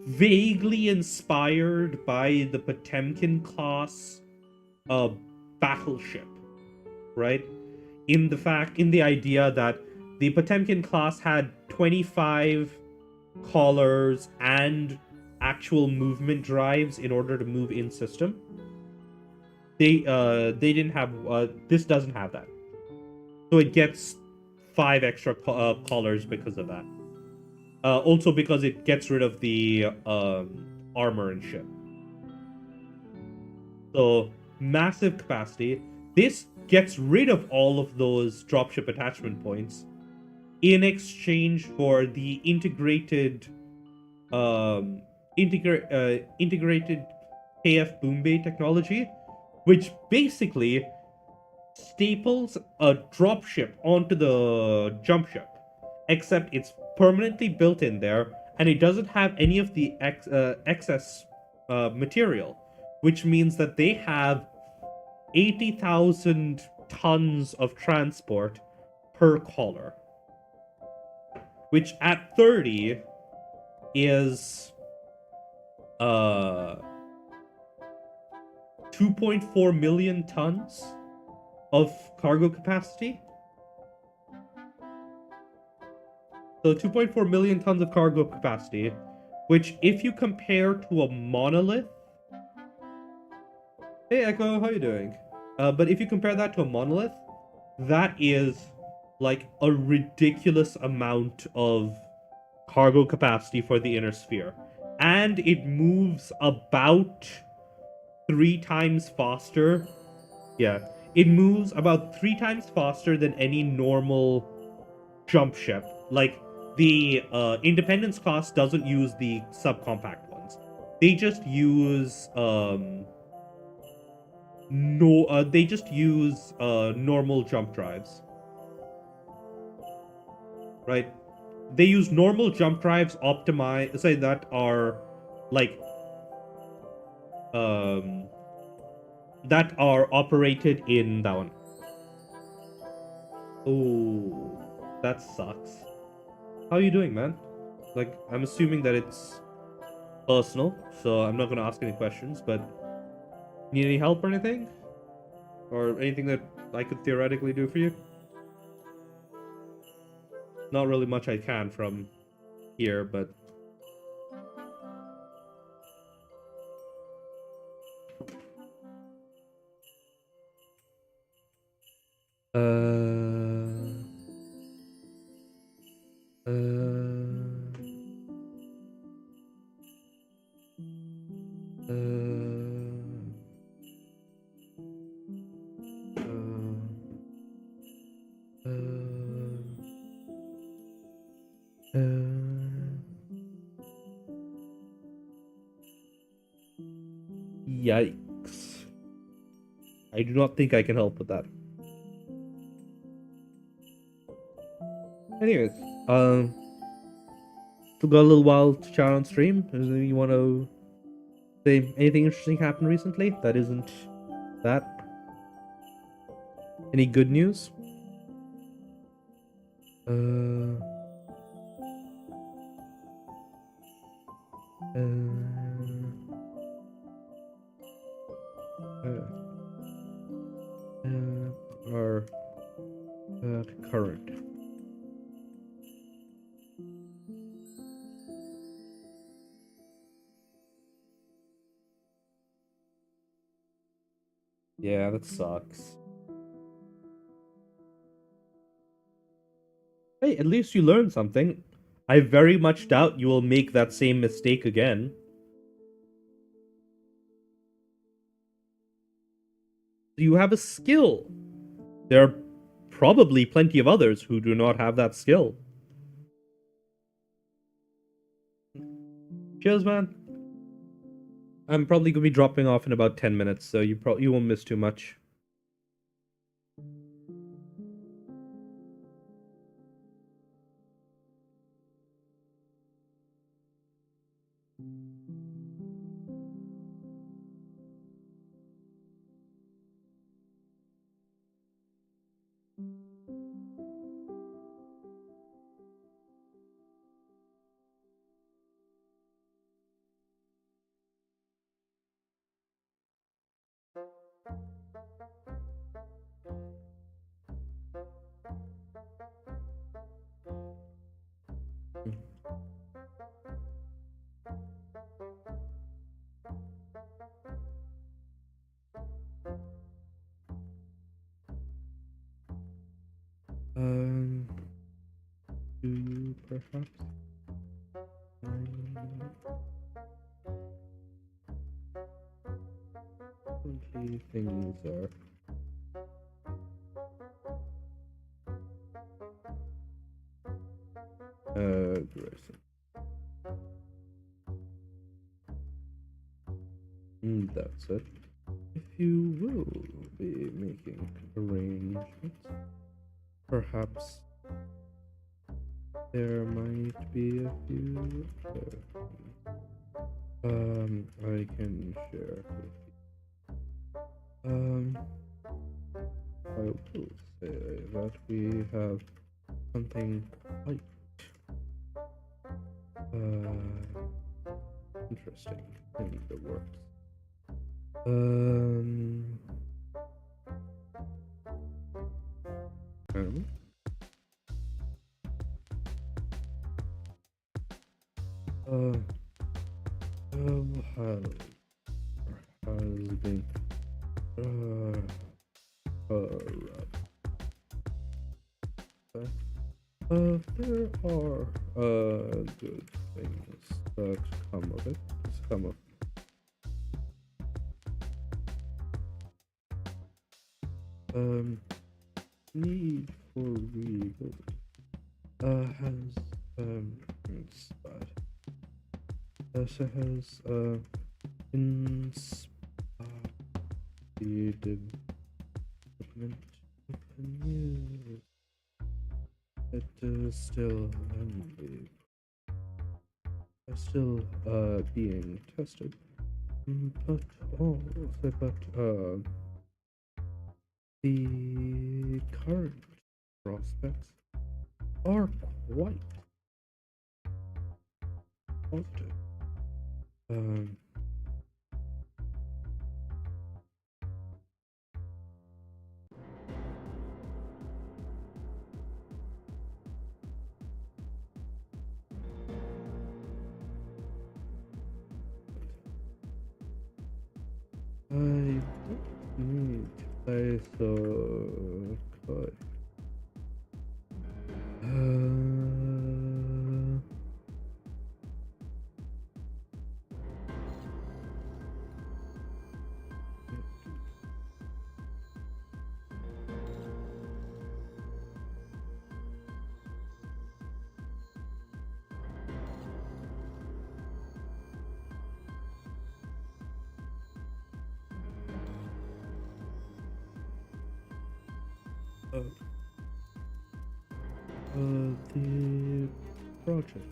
vaguely inspired by the Potemkin class battleship, right? In the idea that the Potemkin class had 25 collars and actual movement drives in order to move in system. They didn't have this doesn't have that, so it gets 5 extra collars because of that. Also because it gets rid of the armor and ship. So massive capacity. This gets rid of all of those dropship attachment points in exchange for the integrated KF boom bay technology, which basically staples a dropship onto the jump ship, except it's permanently built in there, and it doesn't have any of the excess material, which means that they have 80,000 tons of transport per collar, which at 30 is 2.4 million tons of cargo capacity. So 2.4 million tons of cargo capacity, which if you compare to a monolith... Hey Echo, how you doing? But if you compare that to a monolith, that is like a ridiculous amount of cargo capacity for the inner sphere. And it moves about 3 times faster. Yeah. It moves about 3 times faster than any normal jump ship. Like, the Independence class doesn't use the subcompact ones. They just use normal jump drives. Right? They use normal jump drives optimized, say, that are like um that are operated in that one. Oh, that sucks. How are you doing, man? Like, I'm assuming that it's personal, so I'm not gonna ask any questions, but need any help or anything? Or anything that I could theoretically do for you? Not really much I can from here, but uh uh uh uh yikes. I do not think I can help with that. Anyways, still got a little while to chat on stream. Is there anything you want to say? Anything interesting happened recently that isn't that? Any good news? Uh, uh, or current. Yeah, that sucks. Hey, at least you learned something. I very much doubt you will make that same mistake again. You have a skill. There are probably plenty of others who do not have that skill. Cheers, man. I'm probably gonna be dropping off in about 10 minutes, so you won't miss too much. Um, do you perhaps currently things are aggressive? That's it. If you will be making arrangements, perhaps there might be a few I can share with you. I will say that we have something quite interesting in the works. Um, has been There are good things that come of it. Some of need for rebuilding has it's bad. So has inspired the development of a new it is still being tested. But the current prospects are quite positive. Um, I don't need to play so coy. The project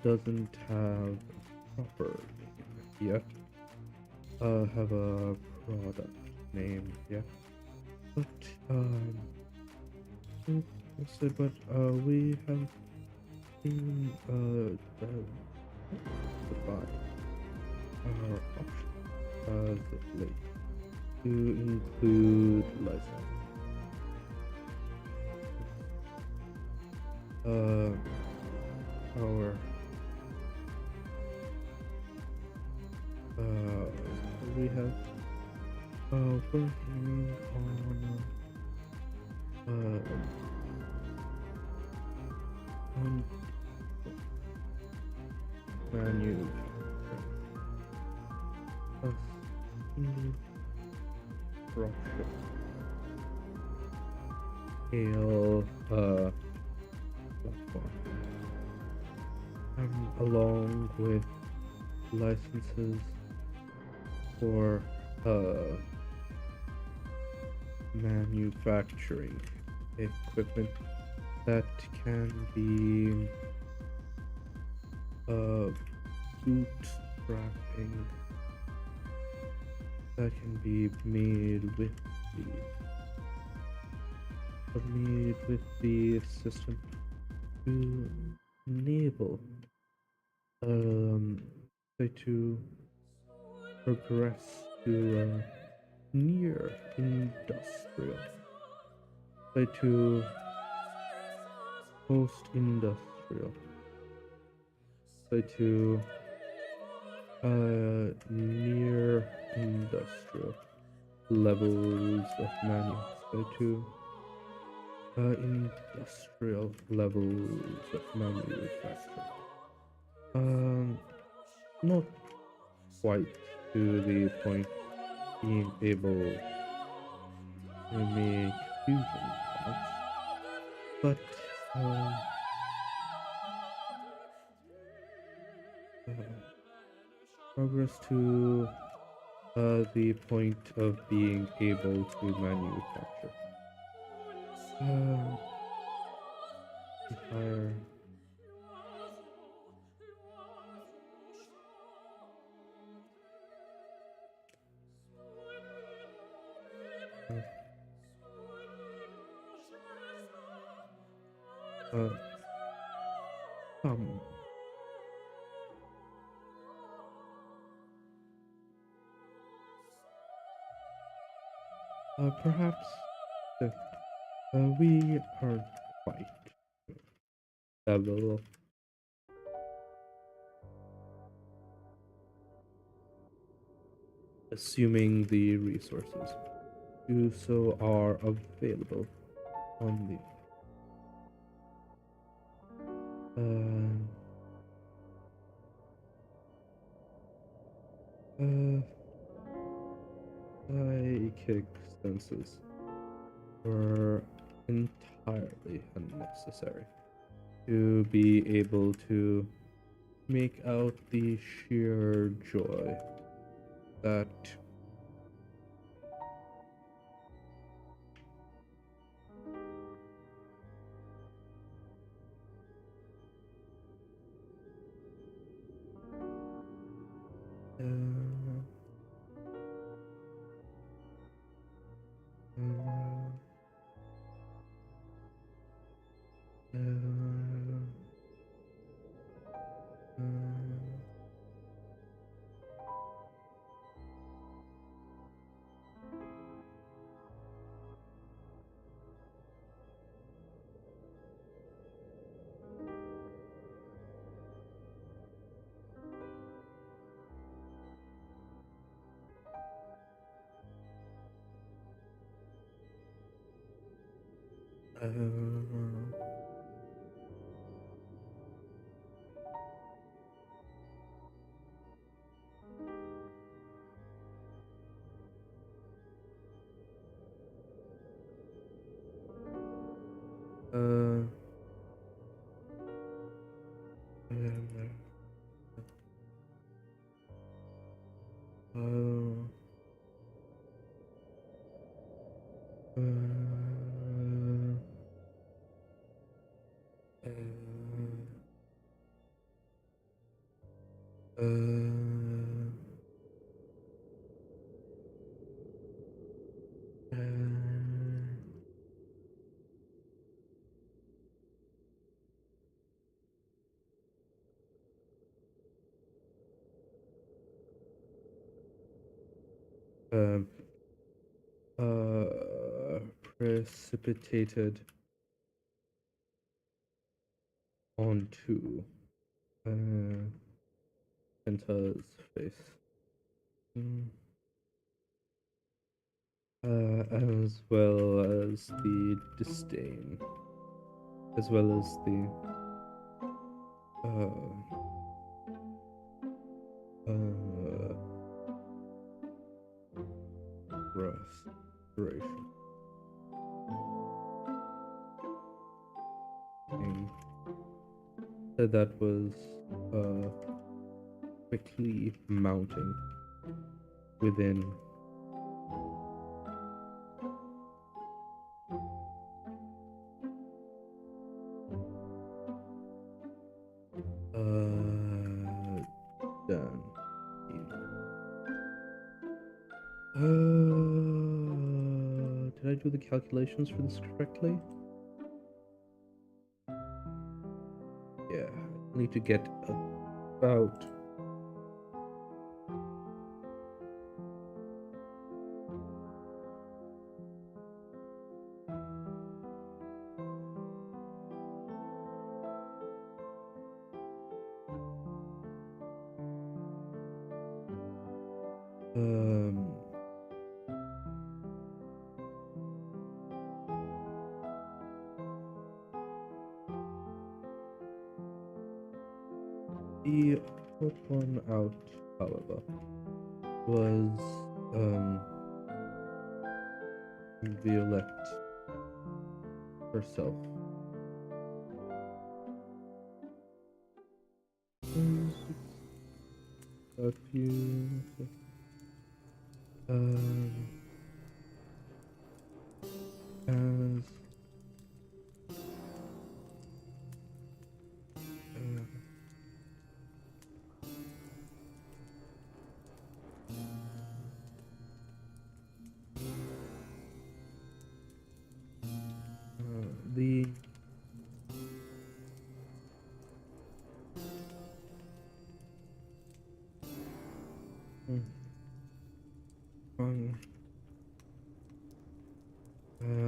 doesn't have a proper name yet. Have a product name yet, but we have been diversified our options as of late to include license. Our we have working on manufacturing a single dropship scale platform, along with licenses for manufacturing equipment that can be bootstrapping, that can be made with the system to enable to progress to near industrial, to post-industrial, to near industrial levels of to industrial levels of manufacturing. Not quite to the point being able to make fusion parts, but progress to the point of being able to manufacture entire perhaps we aren't quite level, assuming the resources. do so are available on the psychic senses were entirely unnecessary to be able to make out the sheer joy that um, precipitated onto Penta's face. As well as the disdain, as well as the frustration. That was quickly mounting within done. Did I do the calculations for this correctly? Yeah, I need to get about the odd one out, however, was Violette herself. A few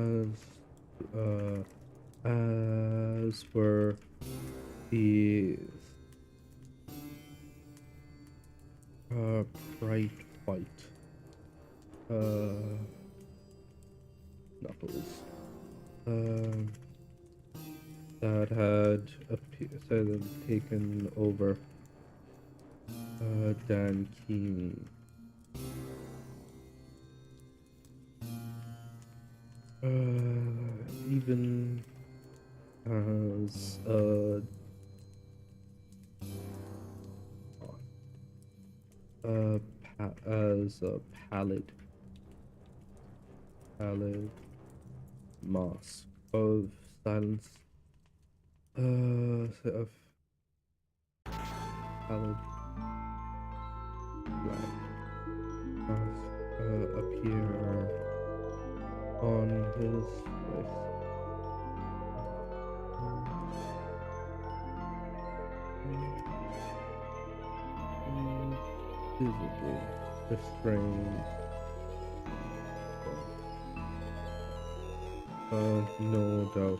as the as were the bright white Knuckles. That had taken over Dan Keeney. Even as as a pallid mask of silence, of pallid black mask appear on his face. Visibly restrained. No doubt.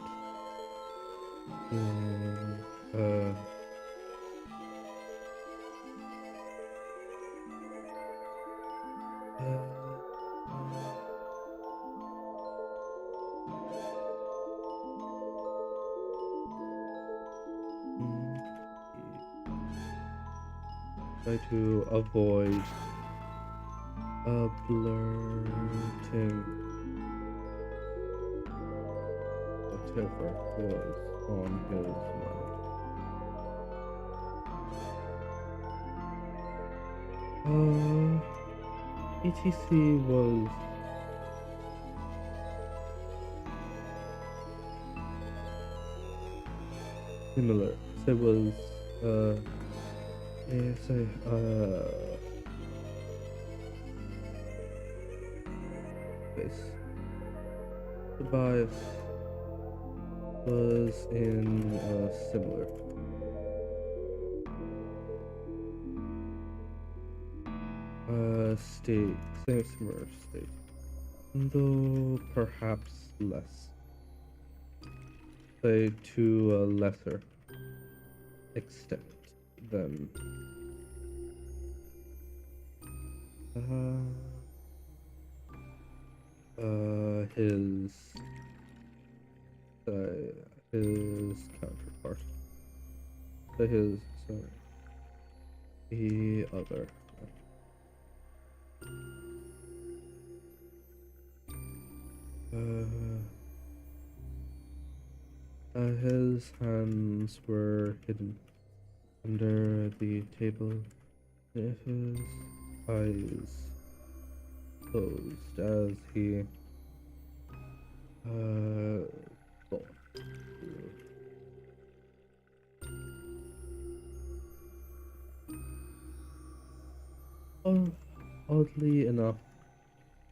Try to avoid blurting whatever was on his mind. ETC was similar. So it was this. The bias was in a similar state, similar state, though perhaps less, say to a lesser extent than his counterpart, the other. His hands were hidden under the table, his eyes closed as he thought. Oddly enough,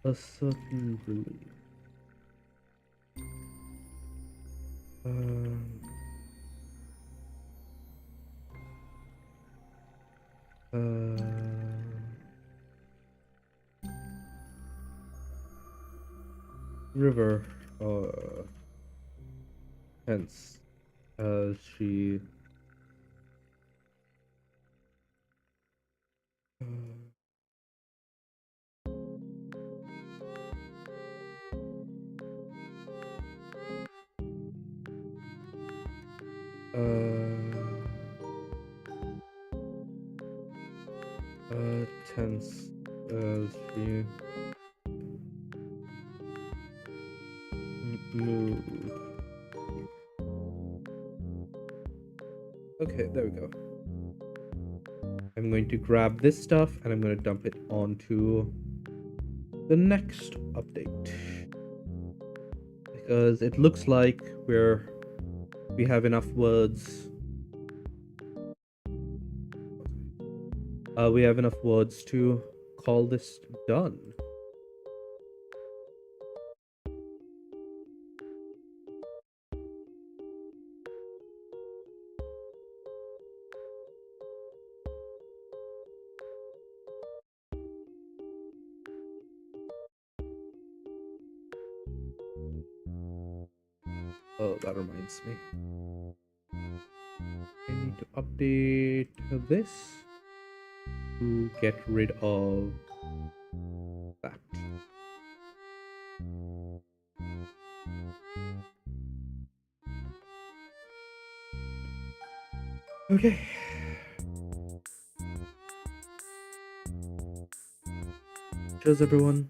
a certain relief. River, hence, as she tense as she moved. Okay, there we go. I'm going to grab this stuff and I'm going to dump it onto the next update, because it looks like we have enough words. We have enough words to call this done. Oh, that reminds me. I need to update this to get rid of that. Okay. Cheers, everyone.